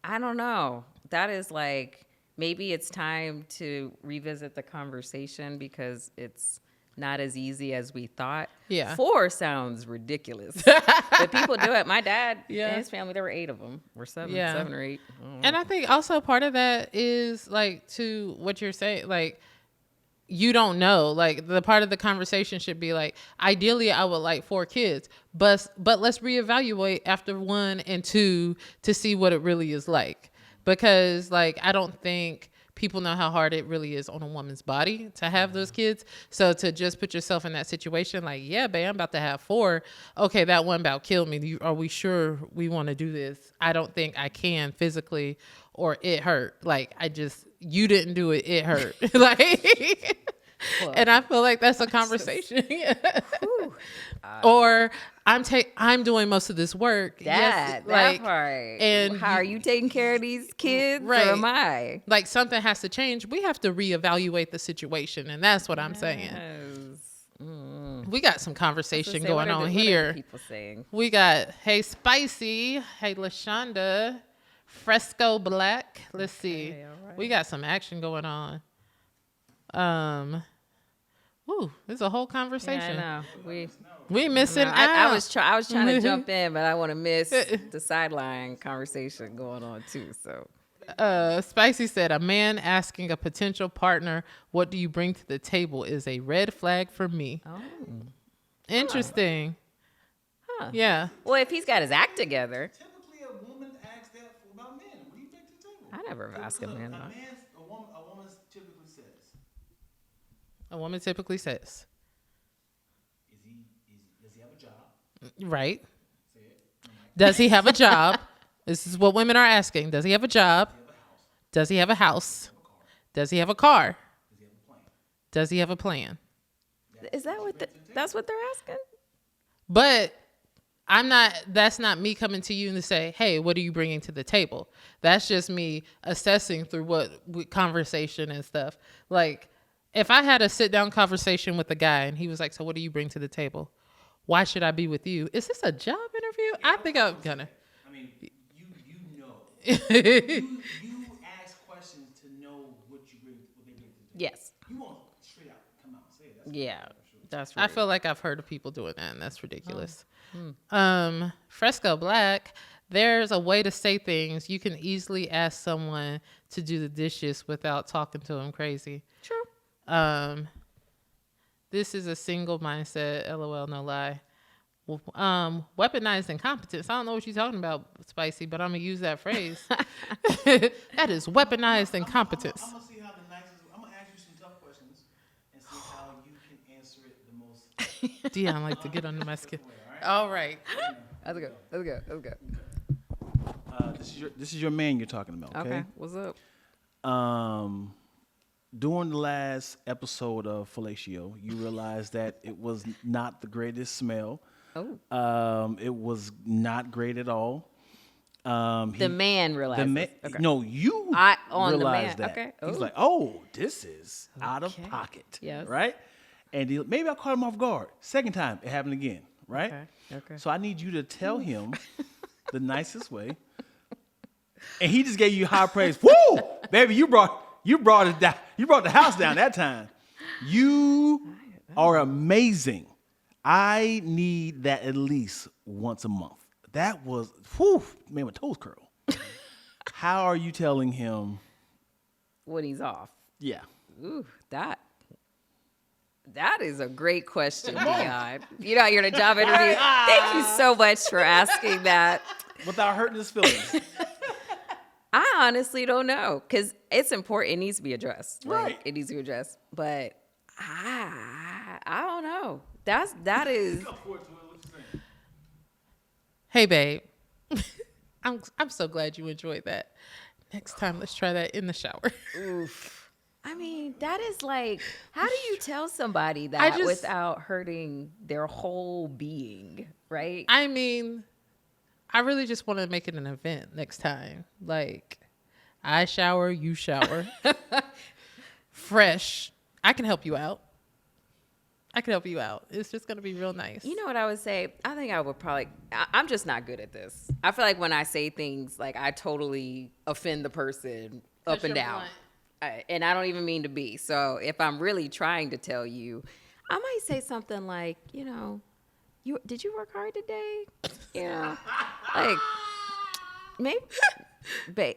I don't know. That is like, maybe it's time to revisit the conversation, because it's not as easy as we thought. Yeah. 4 sounds ridiculous. But people do it. My dad and his family, there were 8 of them. Or 7 or 8. And I think also part of that is like, to what you're saying, like, you don't know, like the part of the conversation should be like, ideally I would like 4 kids, but let's reevaluate after 1 and 2 to see what it really is like. Because like, I don't think people know how hard it really is on a woman's body to have those kids. So to just put yourself in that situation, like, yeah, babe, I'm about to have 4. Okay, that one about killed me. Are we sure we want to do this? I don't think I can physically, or it hurt. Like, you didn't do it. It hurt. Like, and I feel like that's a conversation. Or I'm doing most of this work. That part. And how are you taking care of these kids? Right. Or am I? Like, something has to change. We have to reevaluate the situation, and that's what I'm saying. We got some conversation going on here. What are people saying? We got, hey, Spicy. Hey, LaShonda. Fresco Black. Let's see. Right. We got some action going on. There's a whole conversation. Yeah, I know. We missing out. I was trying to jump in, but I want to miss the sideline conversation going on too. So, Spicy said, a man asking a potential partner, "What do you bring to the table?" is a red flag for me. Oh, interesting. Huh. Yeah. Well, if he's got his act together. Typically, a woman asks that about men. What do you bring to the table? I never ask a man. A woman typically says. A woman typically says. Does he have a job? Right. Say it. Does he have a job? This is what women are asking. Does he have a job? Does he have a house? Does he have a car? Does he have a plan? Is that that's what they're asking? But that's not me coming to you and to say, hey, what are you bringing to the table? That's just me assessing through what conversation and stuff. Like, if I had a sit down conversation with a guy and he was like, so what do you bring to the table? Why should I be with you? Is this a job interview? I think I'm gonna. I mean, you know. you ask questions to know what they bring to the table. Yes. You won't straight out come out and say it. That's right. I feel like I've heard of people doing that, and that's ridiculous. Fresco Black, there's a way to say things. You can easily ask someone to do the dishes without talking to them crazy. True. This is a single mindset. LOL, no lie. Weaponized incompetence. I don't know what you're talking about, Spicy, but I'm gonna use that phrase. That is weaponized incompetence. I'm gonna see how the nicest. I'm gonna ask you some tough questions and see how you can answer it the most. Dion like to get under my skin. All right. Let's go. This is your man you're talking about. Okay. What's up? During the last episode of Fellatio, you realized that it was not the greatest smell. Oh. It was not great at all. The man realized. Okay. No, you realized that. Okay. He's like, "Oh, this is out of pocket." Yes. Right. And maybe I caught him off guard. Second time, it happened again. Right. Okay. So I need you to tell him the nicest way. And he just gave you high praise. Woo, baby, you brought it down. You brought the house down that time. You are amazing. I need that at least once a month. That was, made my toes curl. How are you telling him when he's off? Yeah. Ooh, that is a great question, Dion. You're in a job interview. Thank you so much for asking that. Without hurting his feelings. I honestly don't know, because it's important. It needs to be addressed. Right. It needs to be addressed. But I don't know. That is. Hey, babe. I'm so glad you enjoyed that. Next time, let's try that in the shower. Oof. I mean, that is like, how do you tell somebody that without hurting their whole being, right? I mean, I really just want to make it an event next time. Like, I shower, you shower. Fresh. I can help you out. It's just going to be real nice. You know what I would say? I think I would probably, I'm just not good at this. I feel like when I say things, like I totally offend the person up and down. And I don't even mean to be. So if I'm really trying to tell you, I might say something like, did you work hard today? Like maybe,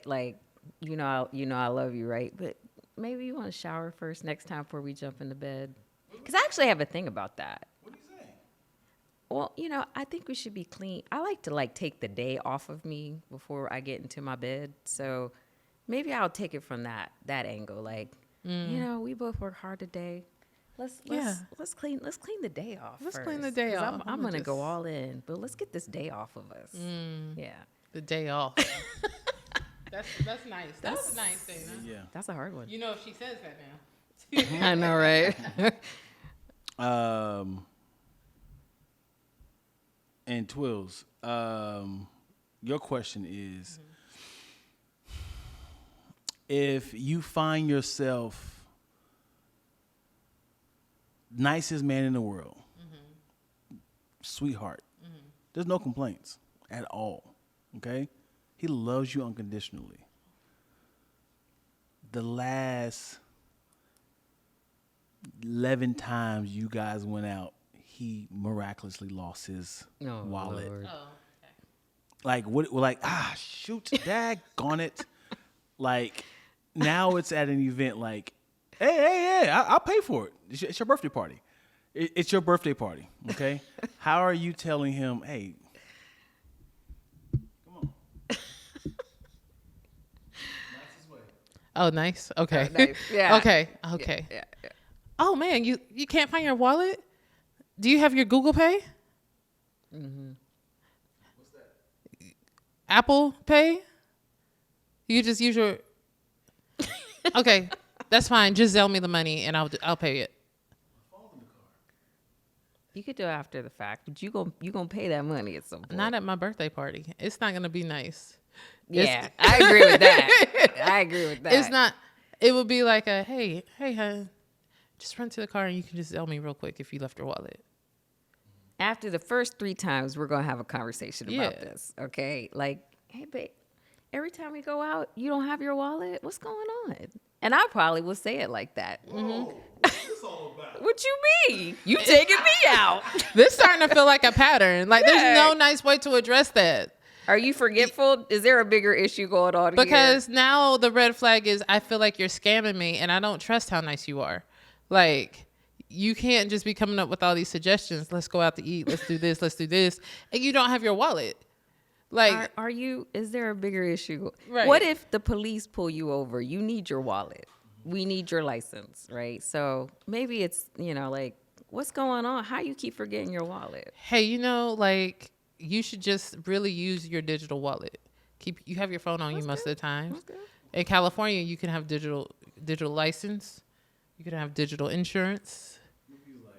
like, I love you, right? But maybe you want to shower first next time before we jump into bed. Because I actually have a thing about that. What do you say? Well, I think we should be clean. I like to take the day off of me before I get into my bed. So maybe I'll take it from that angle. Like, we both work hard today. Let's clean the day off. Let's first, clean the day off. I'm gonna go all in, but let's get this day off of us. Yeah, the day off. That's nice. That's nice, Dana. Yeah, that's a hard one. You know, if she says that now. I know, right? And Twillz, your question is, if you find yourself nicest man in the world, sweetheart, there's no complaints at all, okay? He loves you unconditionally. The last 11 times you guys went out, he miraculously lost his wallet. Lord. Oh, okay. Like, shoot, daggone it. Like, now it's at an event like, hey, I'll pay for it. It's your birthday party. It's your birthday party, okay? How are you telling him, hey, come on. Nicest way. Oh, nice. Okay. Nice. Yeah. Okay. Yeah. Oh, man, you can't find your wallet? Do you have your Google Pay? Mm-hmm. What's that? Apple Pay? You just use your... Okay, that's fine. Just Zelle me the money and I'll pay it. You could do it after the fact, but you gonna pay that money at some point. Not at my birthday party. It's not gonna be nice. Yeah, I agree with that. It's not. It would be like a hey, just run to the car and you can just tell me real quick if you left your wallet. After the first 3 times, we're going to have a conversation about this, okay? Like, hey, babe, every time we go out, you don't have your wallet? What's going on? And I probably will say it like that. Whoa, what's this all about? What you mean? You taking me out? This starting to feel like a pattern. Like, there's no nice way to address that. Are you forgetful? Is there a bigger issue going on here? Because now the red flag is I feel like you're scamming me and I don't trust how nice you are. Like, you can't just be coming up with all these suggestions. Let's go out to eat. Let's do this. Let's do this. And you don't have your wallet. Like, is there a bigger issue? Right. What if the police pull you over? You need your wallet. We need your license, right? So maybe it's, like, what's going on? How you keep forgetting your wallet? Hey, like, you should just really use your digital wallet. You have your phone on you most of the time. In California, you can have digital license. You can have digital insurance. You like,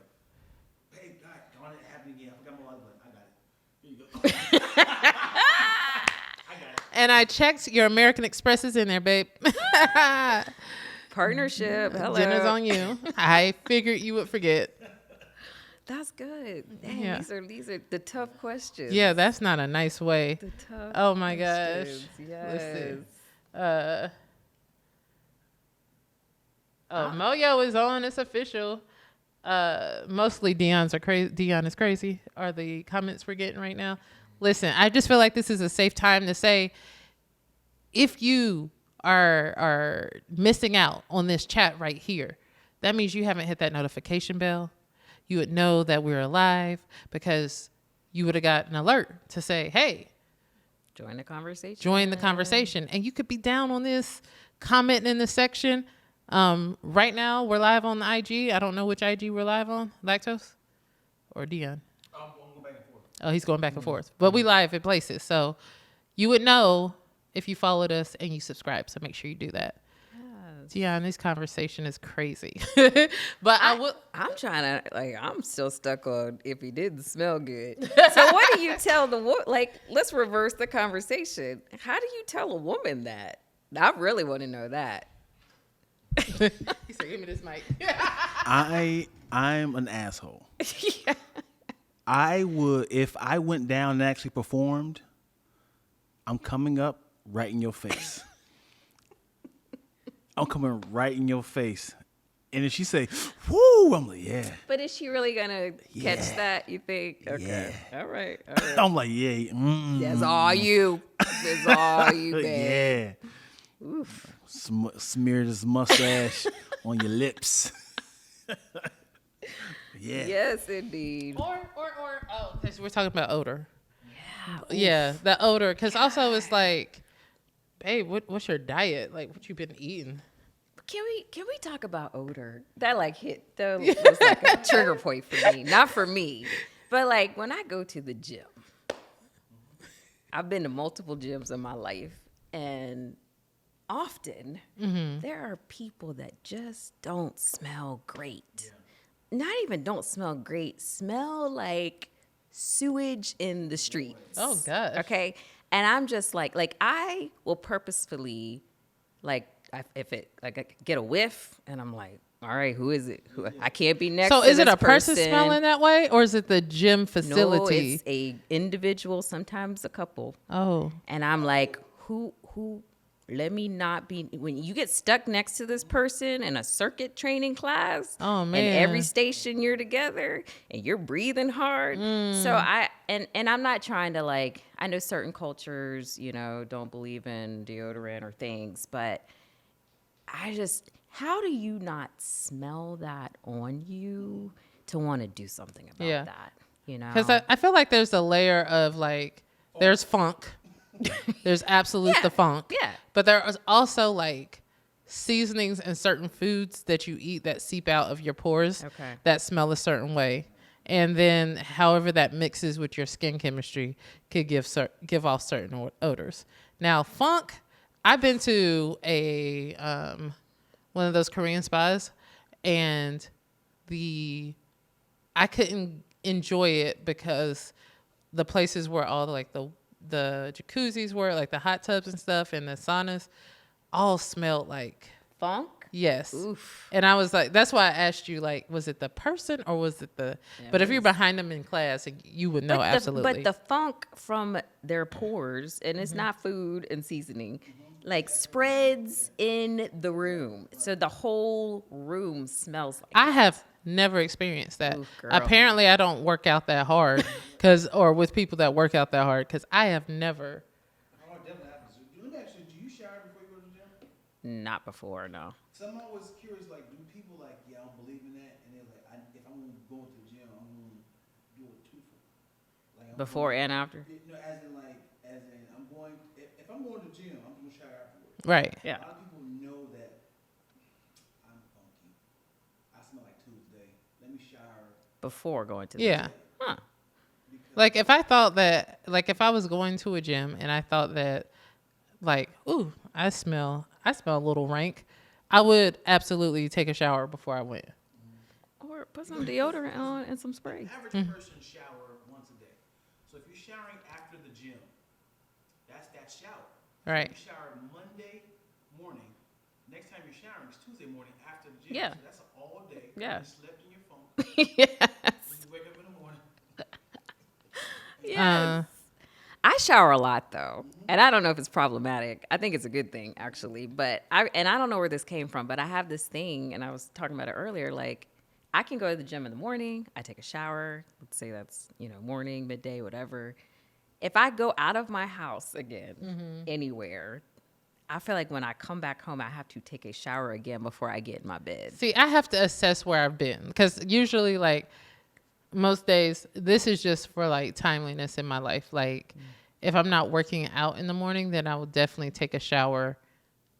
hey, God, darn it, happened again. I forgot my wallet. I got it. Here you go. I got it. And I checked your American Expresses in there, babe. Partnership. Hello. Dinner's on you. I figured you would forget. That's good. Dang, these are the tough questions. Yeah, that's not a nice way. The tough Oh my gosh. questions. Yes. Let's see. Moyo is on. It's official. Mostly Dion is crazy are the comments we're getting right now. Listen, I just feel like this is a safe time to say, if you are missing out on this chat right here, that means you haven't hit that notification bell. You would know that we're alive because you would have got an alert to say, hey, join the conversation. And you could be down on this, commenting in the section. Right now we're live on the IG. I don't know which IG we're live on. Lacktoast or Dion? I'm going back and forth. Oh, he's going back and forth. But we live at places. So you would know if you followed us and you subscribe. So make sure you do that. Dion, this conversation is crazy. But I'm trying to, I'm still stuck on if he didn't smell good. So what do you tell the woman? Let's reverse the conversation. How do you tell a woman that? I really want to know that. He said, give me this mic. I'm an asshole. Yeah. I would, if I went down and actually performed, I'm coming up right in your face. I'm coming right in your face. And if she say, whoo, I'm like, yeah. But is she really going to catch that, you think? Okay. Yeah. All right. I'm like, yeah. That's all you. That's all you, babe. Yeah. Oof. Smear this mustache on your lips. Yeah. Yes, indeed. Because we're talking about odor. Yeah, the odor. Because also it's like, babe, what's your diet? Like, what you been eating? Can we talk about odor? That was like a trigger point for me. Not for me, but when I go to the gym, I've been to multiple gyms in my life, and often there are people that just don't smell great. Yeah. Not even don't smell great, smell like sewage in the streets. Oh gosh. Okay. And I'm just like I will purposefully if I get a whiff and I'm like, all right, who is it? I can't be next to this person. So is it a person smelling that way or is it the gym facility? No, it's a individual, sometimes a couple. Oh. And I'm like, who let me not be, when you get stuck next to this person in a circuit training class. Oh man. And every station you're together and you're breathing hard. So and I'm not trying to I know certain cultures, don't believe in deodorant or things, but how do you not smell that on you to want to do something about that? Because I feel like there's a layer of there's funk. There's the funk. Yeah. But there is also seasonings and certain foods that you eat that seep out of your pores that smell a certain way. And then however that mixes with your skin chemistry could give off certain odors. Now, funk, I've been to a one of those Korean spas, and I couldn't enjoy it because the places where all the jacuzzis were, the hot tubs and stuff, and the saunas all smelled like funk. Yes. Oof. And I was like, that's why I asked you, like, was it the person or was it the? Yeah, but if you're behind them in class, you would know absolutely. But the funk from their pores, and it's not food and seasoning, like spreads in the room, so the whole room smells like. I have never experienced that. Oof, girl. Apparently, I don't work out that hard, or with people that work out that hard, because I have never. Oh, it definitely happens. Let me ask you, do you shower before you go to the gym? Not before, no. So I'm always curious, like, do people like, yeah, I don't believe in that, and they're like, if I'm going to the gym, I'm going to do it twofold. Like, Before and after? No, as in I'm going. If I'm going to the gym, I'm going to shower afterwards. Right. Yeah. A lot of people know that I'm funky. I smell like Tuesday. Let me shower. Before going to the Yeah. gym. Huh. Like if I thought that, like if I was going to a gym and I thought that, like, ooh, I smell a little rank, I would absolutely take a shower before I went. Or put some deodorant on and some spray. The average person shower once a day. So if you're showering after the gym, that's that shower. Right. You shower Monday morning. Next time you're showering is Tuesday morning after the gym. Yeah. So that's all day. Yeah. You slept in your phone. Yes. You wake up in the morning. Yes. I shower a lot though, and I don't know if it's problematic. I think it's a good thing actually, but I don't know where this came from, but I have this thing, and I was talking about it earlier. Like, I can go to the gym in the morning. I take a shower. Let's say that's morning, midday, whatever. If I go out of my house again anywhere, I feel like when I come back home, I have to take a shower again before I get in my bed. See, I have to assess where I've been because usually, like, most days, this is just for like timeliness in my life. Like, if I'm not working out in the morning, then I will definitely take a shower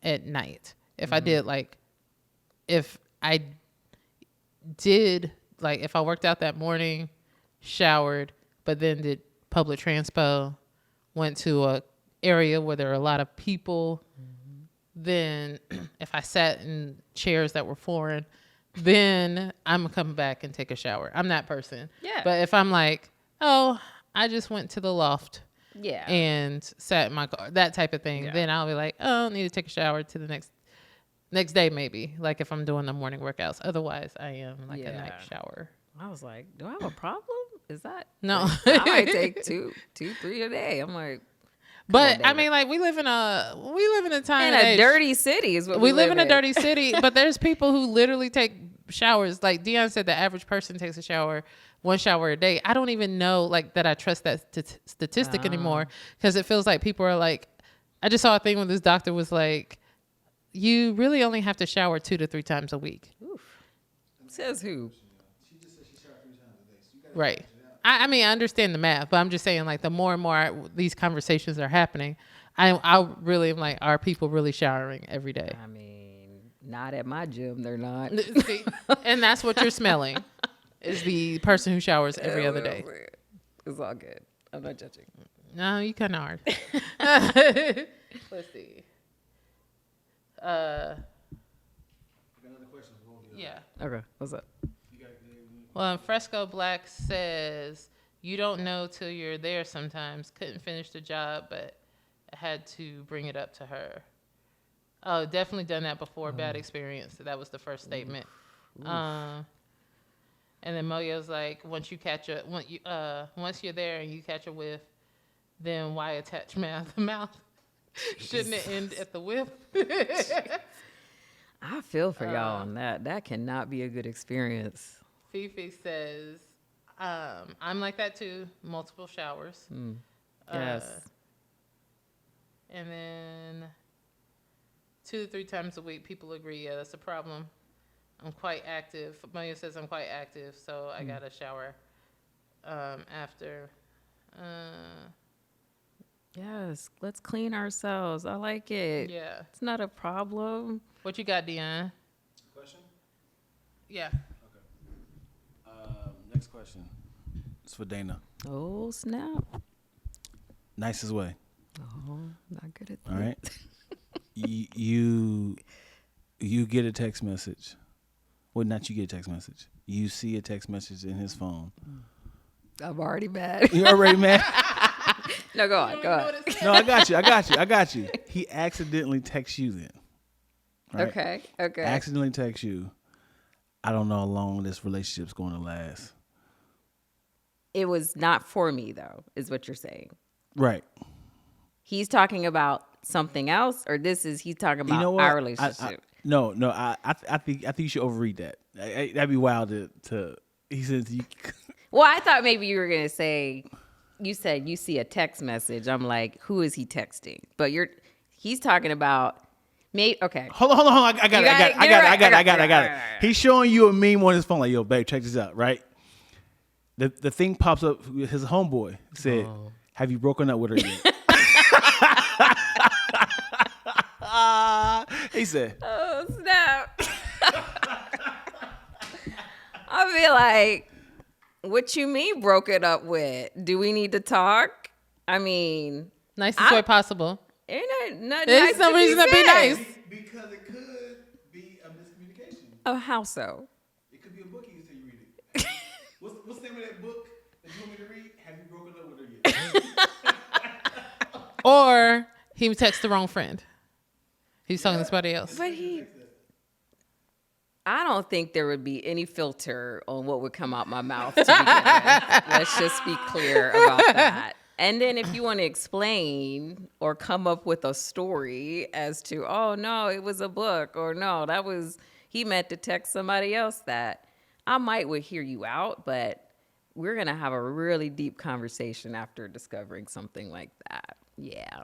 at night. If I did, like, if I worked out that morning, showered, but then did public transpo, went to a area where there are a lot of people, then if I sat in chairs that were foreign, then I'm going to come back and take a shower. I'm that person. Yeah. But if I'm like, oh, I just went to the loft and sat in my car, that type of thing, then I'll be like, oh, I need to take a shower to the next day maybe, like if I'm doing the morning workouts. Otherwise, I am like a night shower. I was like, do I have a problem? Is that? No. I might take two, 3 a day. I'm like. But I mean, like we live in a time in a dirty city is what we live in. A dirty city, but there's people who literally take showers. Like Dion said, the average person takes one shower a day. I don't even know like that I trust that statistic anymore because it feels like people are like. I just saw a thing where this doctor was like, "You really only have to shower 2 to 3 times a week." Oof. Says who? She just said she showered 3 times a day. So you gotta Right. I mean, I understand the math, but I'm just saying, like, the more and more these conversations are happening, I really am like, are people really showering every day? I mean, not at my gym, they're not. See, and that's what you're smelling, is the person who showers every other day. It's all good. I'm not judging. No, you kind of are. Let's see. Another question. Yeah. Okay, what's up? Well, Fresco Black says, you don't know till you're there sometimes. Couldn't finish the job, but I had to bring it up to her. Oh, definitely done that before. Bad experience. That was the first statement. Oof. And then Moyo's like, once you're there and you catch a whiff, then why attach mouth? Shouldn't it end at the whiff? I feel for y'all on that. That cannot be a good experience. Fifi says, I'm like that too. Multiple showers. Yes. And then 2 to 3 times a week, people agree. Yeah, that's a problem. I'm quite active. Maya says I'm quite active, so I got to shower after. Yes, let's clean ourselves. I like it. Yeah. It's not a problem. What you got, Dion? Question? Yeah. Next question. It's for Dana. Oh, snap. Nicest way. Oh, not good at that. All right. You get a text message. Well, not you get a text message. You see a text message in his phone. I'm already mad. You already mad? No, go on. No, I got you. He accidentally texts you then. Right? Okay. Accidentally text you. I don't know how long this relationship's going to last. It was not for me, though, is what you're saying. Right. He's talking about something else, or he's talking about our relationship? I think you should overread that. That'd be wild to he says you. Well, I thought maybe you were going to say, you said you see a text message. I'm like, who is he texting? But he's talking about okay. Hold on. I got it. He's showing you a meme on his phone, like, yo, babe, check this out, right? The thing pops up. His homeboy said, "Have you broken up with her yet?" He said, "Oh snap!" I feel like, what you mean broken up with? Do we need to talk? I mean, nicest way possible. Ain't not There's nice no reason to be nice. because it could be a miscommunication. Oh, how so? It could be a book you say you read it. What's the name of that book that you want me to read? Have you broken up with her yet? Or he texted the wrong friend. He's talking to somebody else. But I don't think there would be any filter on what would come out my mouth to begin with. Let's just be clear about that. And then if you want to explain or come up with a story as to, oh, no, it was a book, or no, he meant to text somebody else that, I would hear you out, but we're going to have a really deep conversation after discovering something like that. Yeah.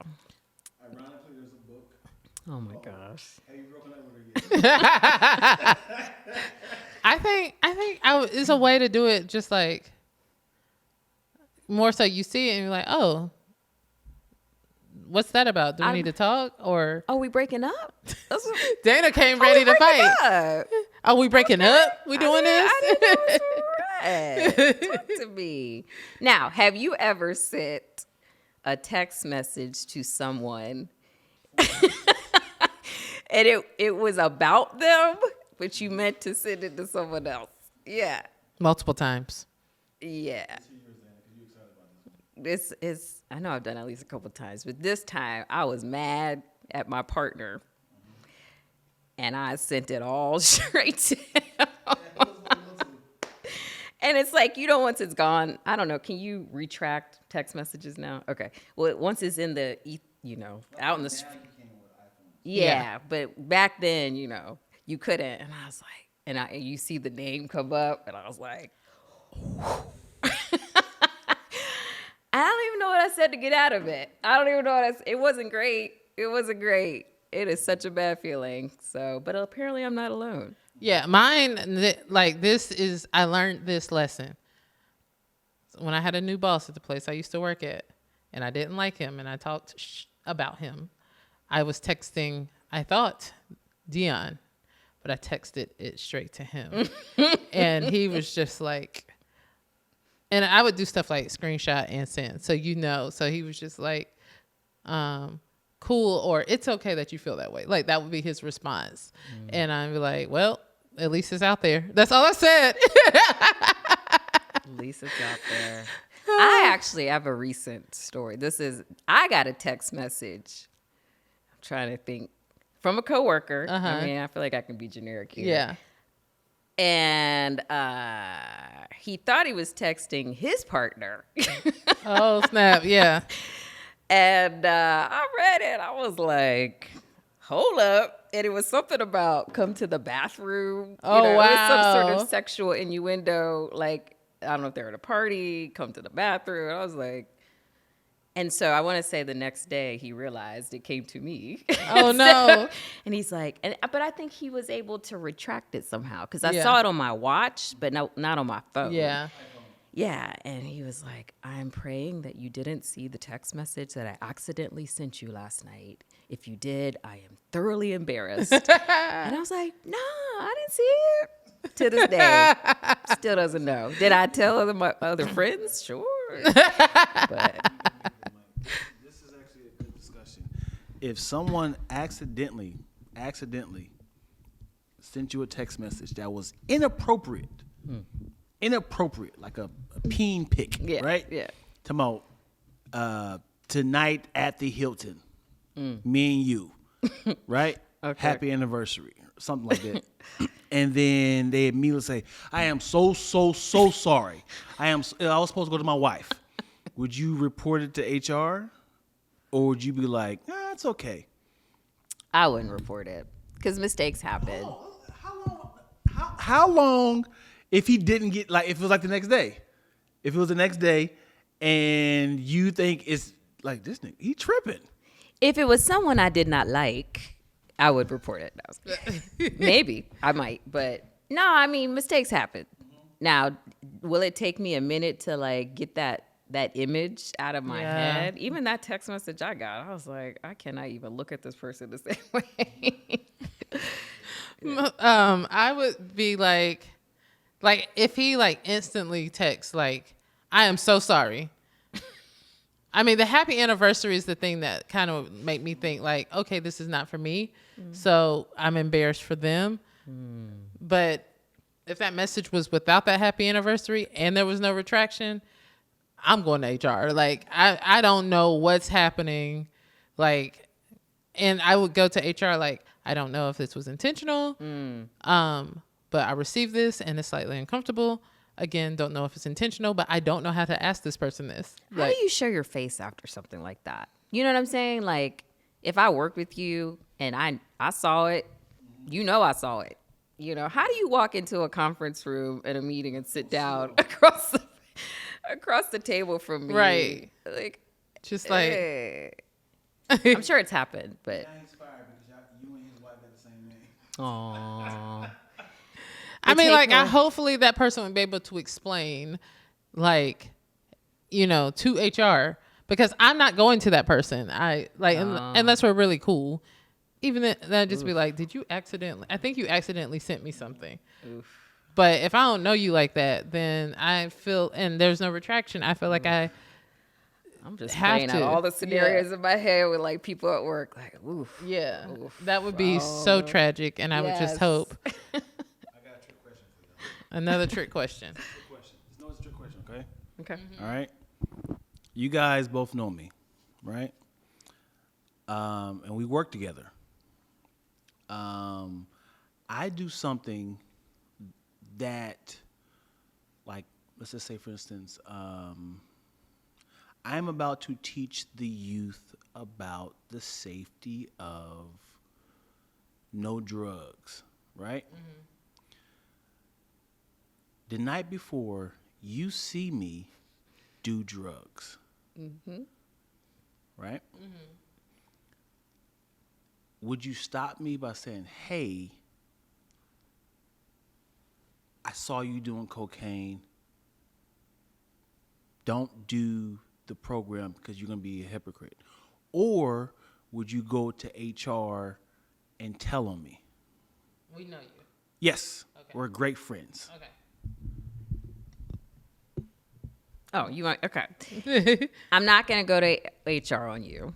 Ironically, there's a book. Oh, my gosh. Have you broken up with her yet? I think it's a way to do it, just like, more so you see it and you're like, oh, what's that about? Do we need to talk? Or we breaking up? Dana came ready to fight. Up? Are we breaking up? We doing this? I didn't know it was right. Talk to me. Now, have you ever sent a text message to someone and it was about them, but you meant to send it to someone else? Yeah. Multiple times. Yeah. This is, I know I've done it at least a couple of times, but this time I was mad at my partner and I sent it all straight to him. And it's like, once it's gone, I don't know, can you retract text messages now? Okay. Well, once it's in the, out in the street. Yeah, but back then, you couldn't. And I was like, and you see the name come up, and I was like, I don't even know what I said to get out of it. I don't even know it wasn't great. It wasn't great. It is such a bad feeling. So, but apparently I'm not alone. Yeah, mine, I learned this lesson. When I had a new boss at the place I used to work at, and I didn't like him, and I talked about him, I was texting, I thought, Dion, but I texted it straight to him. And he was just like, and I would do stuff like screenshot and send. So, so he was just like, cool, or it's okay that you feel that way. Like, that would be his response. And I'd be like, well, at least it's out there. That's all I said. At least it's out there. I actually have a recent story. I got a text message. I'm trying to think. From a coworker. I mean, I feel like I can be generic here. Yeah. And he thought he was texting his partner. Oh, snap. Yeah. And I read it. I was like, hold up. And it was something about come to the bathroom. Oh, wow. It was some sort of sexual innuendo. Like, I don't know if they're at a party, come to the bathroom. And I was like, and so I want to say the next day he realized it came to me. Oh, no. And he's like, but I think he was able to retract it somehow because I saw it on my watch, but not on my phone. Yeah. Yeah, and he was like, I'm praying that you didn't see the text message that I accidentally sent you last night. If you did, I am thoroughly embarrassed. And I was like, no, I didn't see it. To this day, still doesn't know. Did I tell my other friends? Sure. But this is actually a good discussion. If someone accidentally sent you a text message that was inappropriate, like a peen pic, right? Yeah. Talking about tonight at the Hilton, me and you, right? happy anniversary, something like that. And then they immediately say, I am so sorry. I was supposed to go to my wife. Would you report it to HR? Or would you be like, it's okay? I wouldn't report it because mistakes happen. Oh, how long if he didn't get, like, if it was like the next day? If it was the next day and you think it's like, this nigga, he tripping. If it was someone I did not like, I would report it. Maybe I might, but no, I mean, mistakes happen. Now, will it take me a minute to like get that image out of my head? Even that text message I got, I was like, I cannot even look at this person the same way. I would be like if he like instantly texts like, I am so sorry. I mean, the happy anniversary is the thing that kind of make me think like, okay, this is not for me. So I'm embarrassed for them. But if that message was without that happy anniversary and there was no retraction, I'm going to HR. Like, I don't know what's happening. Like, and I would go to HR like, I don't know if this was intentional. But I received this and it's slightly uncomfortable. Again, don't know if it's intentional, but I don't know how to ask this person this. How do you show your face after something like that? You know what I'm saying? Like, if I worked with you and I saw it, I saw it. You know, how do you walk into a conference room at a meeting and sit down across the table from me? Right. Like, just like. I'm sure it's happened, but. I inspired because you and his wife got the same name. Aww. I mean, like, hopefully that person would be able to explain, like, to HR, because I'm not going to that person. Unless we're really cool. Even then, I'd just be like, I think you accidentally sent me something. Oof. But if I don't know you like that, then I feel, and there's no retraction, I feel like I'm just playing out all the scenarios in my head with like people at work. Like, oof. Yeah. Oof. That would be so tragic, and I would just hope. Another trick question. It's a trick question, okay? Okay. All right. You guys both know me, right? And we work together. I do something that, like, let's just say, for instance, I'm about to teach the youth about the safety of no drugs, right? Mm-hmm. The night before, you see me do drugs. Mm-hmm. Right? Mm-hmm. Would you stop me by saying, hey, I saw you doing cocaine. Don't do the program because you're going to be a hypocrite? Or would you go to HR and tell on me? We know you. Yes. Okay. We're great friends. Okay. Oh, you want, okay. I'm not going to go to HR on you.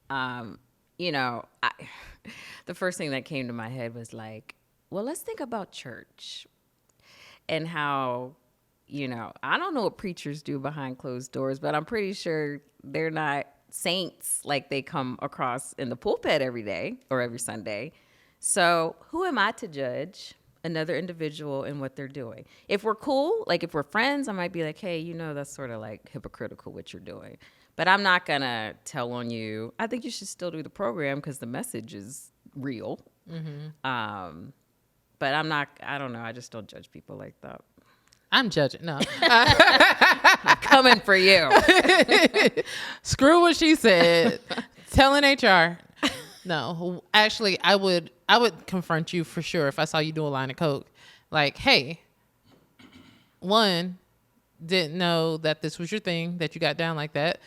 The first thing that came to my head was like, well, let's think about church and how, I don't know what preachers do behind closed doors, but I'm pretty sure they're not saints like they come across in the pulpit every day or every Sunday. So who am I to judge another individual and what they're doing? If we're cool, like if we're friends, I might be like, hey, that's sort of like hypocritical what you're doing. But I'm not going to tell on you. I think you should still do the program because the message is real. Mm-hmm. But I don't know. I just don't judge people like that. I'm judging. No. I'm coming for you. Screw what she said. Telling HR. No, actually, I would confront you for sure if I saw you do a line of coke. Like, hey, one, didn't know that this was your thing, that you got down like that.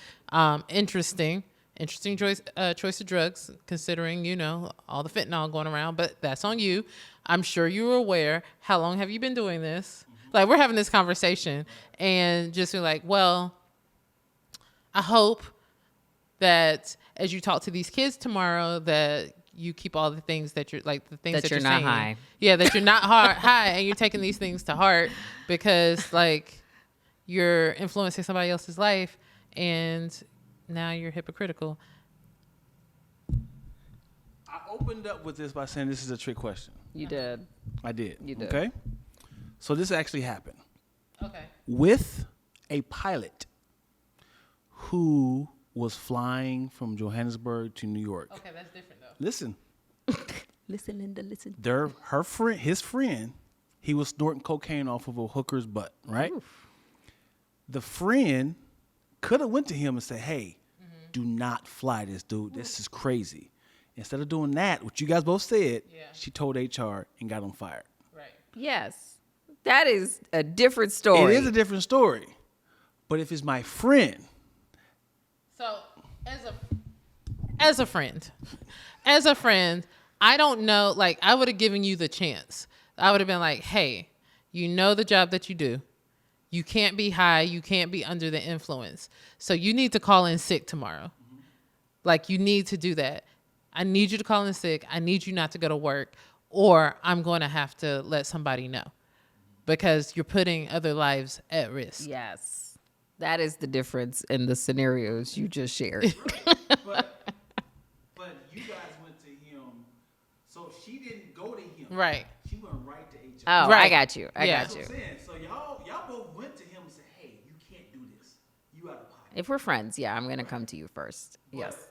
Interesting choice of drugs, considering, all the fentanyl going around, but that's on you. I'm sure you were aware. How long have you been doing this? Like, we're having this conversation and just be like, well, I hope that as you talk to these kids tomorrow that you keep all the things that you're like, the things that you're not saying. High. Yeah, that you're not high and you're taking these things to heart because like you're influencing somebody else's life and now you're hypocritical. I opened up with this by saying this is a trick question. You did. I did. You did. Okay. So this actually happened. Okay. With a pilot who was flying from Johannesburg to New York. Okay, that's different though. Listen. Listen, Linda, listen. His friend, he was snorting cocaine off of a hooker's butt, right? Oof. The friend could have went to him and said, hey, do not fly this, dude. This is crazy. Instead of doing that, what you guys both said, she told HR and got him fired. Right. Yes. That is a different story. It is a different story. But if it's my friend. So, as a friend, I don't know, like, I would have given you the chance. I would have been like, hey, you know the job that you do. You can't be high. You can't be under the influence. So you need to call in sick tomorrow. Mm-hmm. Like, you need to do that. I need you to call in sick. I need you not to go to work, or I'm going to have to let somebody know because you're putting other lives at risk. Yes. That is the difference in the scenarios you just shared. But you guys went to him, so she didn't go to him. Right. She went right to HR. Oh, right. I got you. I got you. So y'all both went to him and said, hey, you can't do this. You out of pocket. If we're friends, yeah, I'm going to come to you first. But yes.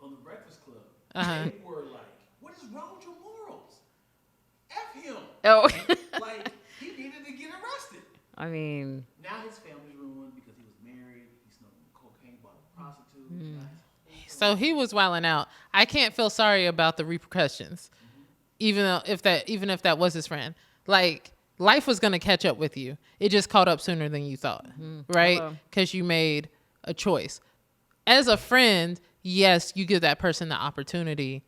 On the Breakfast Club, they were like, what is wrong with your morals? F him. Oh. Like, he needed to get arrested. I mean. Now his family's ruined because he was married. He smoked cocaine, bought a prostitute. So he was wilding out. I can't feel sorry about the repercussions, even if that was his friend. Like, life was going to catch up with you. It just caught up sooner than you thought, right? Because you made a choice. As a friend, yes, you give that person the opportunity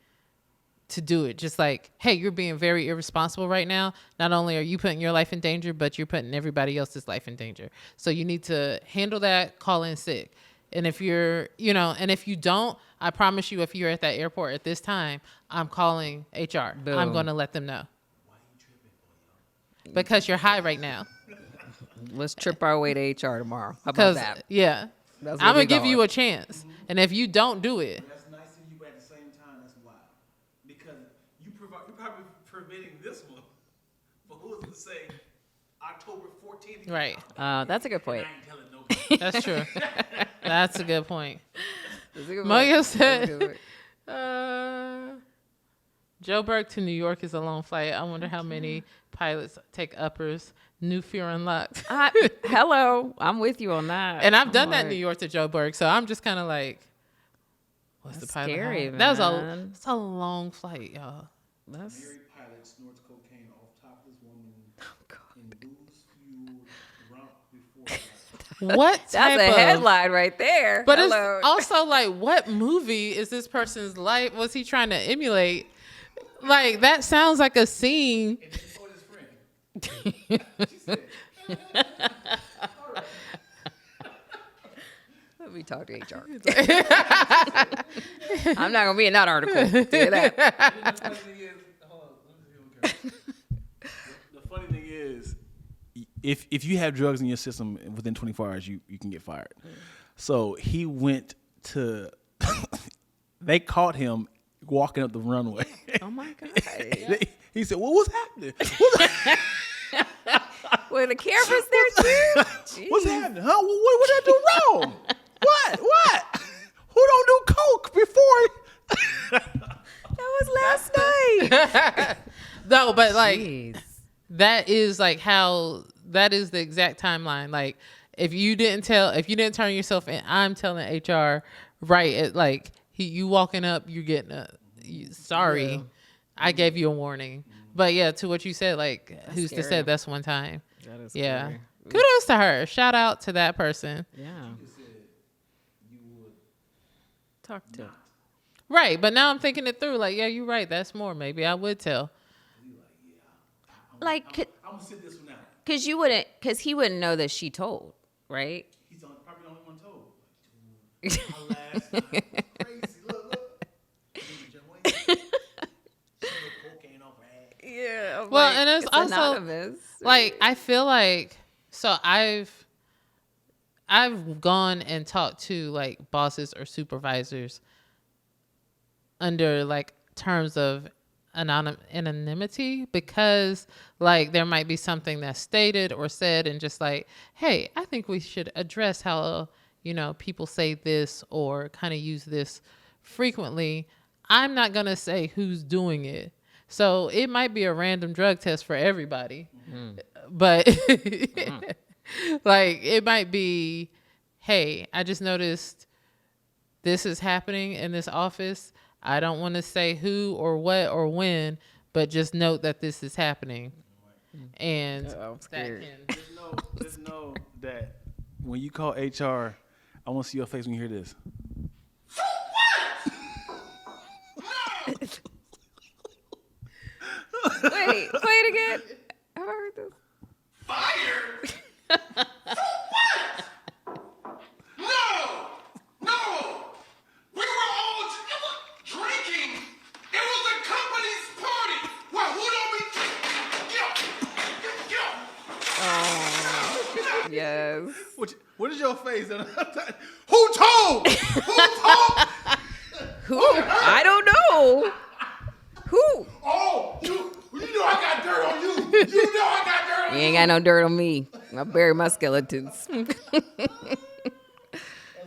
to do it. Just like, hey, you're being very irresponsible right now. Not only are you putting your life in danger, but you're putting everybody else's life in danger. So you need to handle that, call in sick. And if you're, and if you don't, I promise you, if you're at that airport at this time, I'm calling HR. Boom. I'm going to let them know. Why are you tripping? Because you're high right now. Let's trip our way to HR tomorrow. How about that? Yeah. I'm going to give you a chance. And if you don't do it. That's nice of you, but at the same time, that's wild. Because you're probably preventing this one. But who's going to say October 14th? Right. That's a good point. I ain't telling nobody. That's true. That's a good point. Moyo said, Joburg to New York is a long flight. I wonder how many pilots take uppers. New fear unlocked. Hello. I'm with you on that. And I've done that New York to Joburg. So I'm just kind of like, what's the pilot? Scary, man. That's a long flight, y'all. Married pilot snorts cocaine off topless woman in booze-fueled romp before What That's type a of headline right there. But Hello. It's also like, what movie is this person's life? Was he trying to emulate? Like, that sounds like a scene. And then he told his friend. She said, all right. Let me talk to HR. I'm not going to be in that article. Tell you that. And the funny thing is, hold on, let me see. The funny thing is, if you have drugs in your system within 24 hours, you can get fired. So he went to, they caught him walking up the runway. Oh my God. He said, well, what's happening? Well, the camera's there too. What's happening? Huh? What did I do wrong? What? Who don't do coke before? That was last night. No, but like, Jeez. that is the exact timeline. Like, if you didn't turn yourself in, I'm telling HR, right? You walking up, you're getting sorry. Yeah. I gave you a warning. But yeah, to what you said, like, that's who's scary. To say that's one time? That is yeah. Scary. Kudos to her. Shout out to that person. Yeah. You said you would talk to. Right, but now I'm thinking it through. Like, yeah, you're right. That's more. Maybe I would tell. I'm gonna sit this one out. Because he wouldn't know that she told, right? He's probably the only one told. My last night was crazy. Look. Yeah. Well, and it's also anonymous. Like, I feel like, so I've gone and talked to like bosses or supervisors under like terms of anonymity, because like there might be something that's stated or said and just like, hey, I think we should address how, you know, people say this or kind of use this frequently. I'm not going to say who's doing it. So it might be a random drug test for everybody, but like it might be, hey, I just noticed this is happening in this office. I don't want to say who or what or when, but just note that this is happening. And just know that when you call HR, I want to see your face when you hear this. So what? Wait, play it again. Have I heard this? Fired? So what? No. We were all drinking. It was the company's party. Well, who don't be? Oh, yes. What is your face? Who told? Who? I don't know. Who? Oh, you know I got dirt on you. You know I got dirt on you. You ain't got no dirt on me. I bury my skeletons. That's what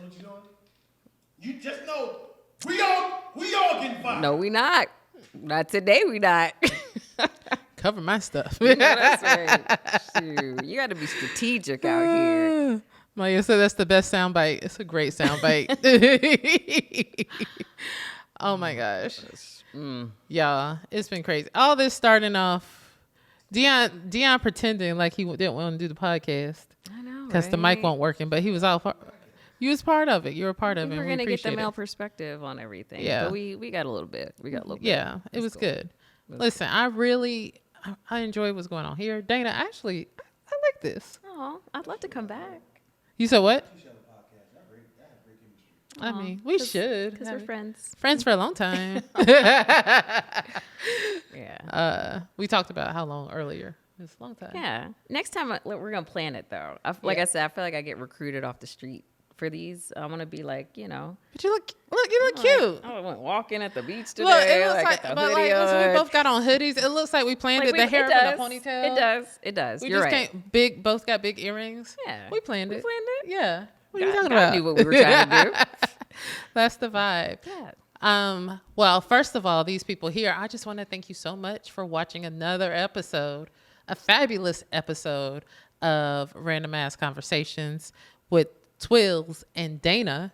you doing? You just know we all getting fired. No, we not. Not today, we not. cover my stuff. You know, that's right. Shoot, you got to be strategic out here. Maya said that's the best soundbite. It's a great soundbite. Oh my gosh. Y'all, it's been crazy. All this starting off, Dion pretending like he didn't want to do the podcast. I know, because the mic won't working, but he was all you was part of it. You were a part of it. We're gonna get the male perspective on everything. Yeah, but we got a little bit. Yeah, it was good. Listen, I enjoyed what's going on here. Dana, actually, I like this. Oh, I'd love to come back. You said what? I mean, we should. Because we're friends. Friends for a long time. Yeah. We talked about how long earlier. It's a long time. Yeah. Next time, we're going to plan it, though. Like I said, I feel like I get recruited off the street for these. I want to be like, you know. But you look cute. I went walking at the beach today. Look, it looks like listen, we both got on hoodies. It looks like we planned it. The hair up in a ponytail. It does. We You're just right. both got big earrings. Yeah. We planned it. Yeah. What are God, you talking God about? knew what we were trying to do. That's the vibe. Yeah. Well, first of all, these people here, I just want to thank you so much for watching another episode, a fabulous episode of Random Ass Conversations with Twillz and Dana.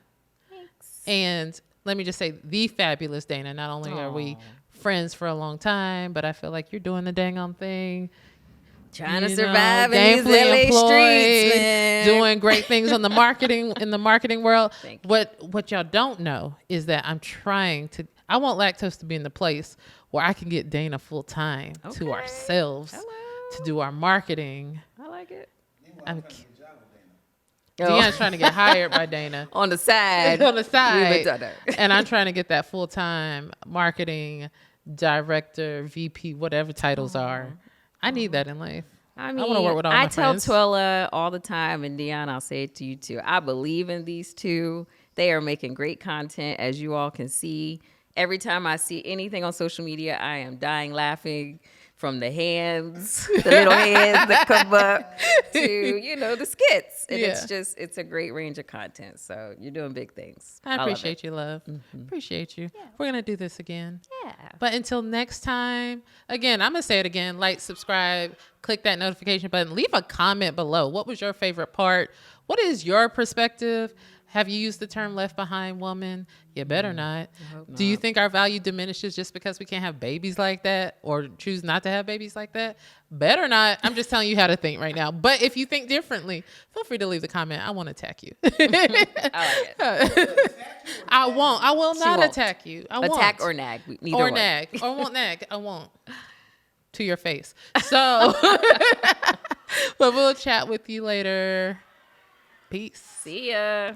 Thanks. And let me just say, the fabulous Dana. Not only are we friends for a long time, but I feel like you're doing the dang on thing. Trying to survive in these LA streets, man. Doing great things on the marketing in the marketing world. What y'all don't know is that I want Lacktoast to be in the place where I can get Dana full time to ourselves to do our marketing. I like it. Dion's trying to get hired by Dana. On the side. And I'm trying to get that full time marketing director, VP, whatever titles are. I need that in life. I mean, I want to work with all my friends. I tell Twilla all the time, and Dion, I'll say it to you too. I believe in these two. They are making great content, as you all can see. Every time I see anything on social media, I am dying laughing. From the hands, the little hands that come up to, the skits. And it's a great range of content. So you're doing big things. I appreciate you, love. Mm-hmm. Appreciate you. Yeah. We're going to do this again. Yeah. But until next time, again, I'm going to say it again. Like, subscribe, click that notification button. Leave a comment below. What was your favorite part? What is your perspective? Have you used the term left behind woman? You better not. Do you think our value diminishes just because we can't have babies like that or choose not to have babies like that? Better not. I'm just telling you how to think right now. But if you think differently, feel free to leave the comment. I won't attack you. I like it. I won't. I will not attack you. I won't. Attack or nag. Neither or one. Nag. Or won't nag. I won't. To your face. So, but we'll chat with you later. Peace. See ya.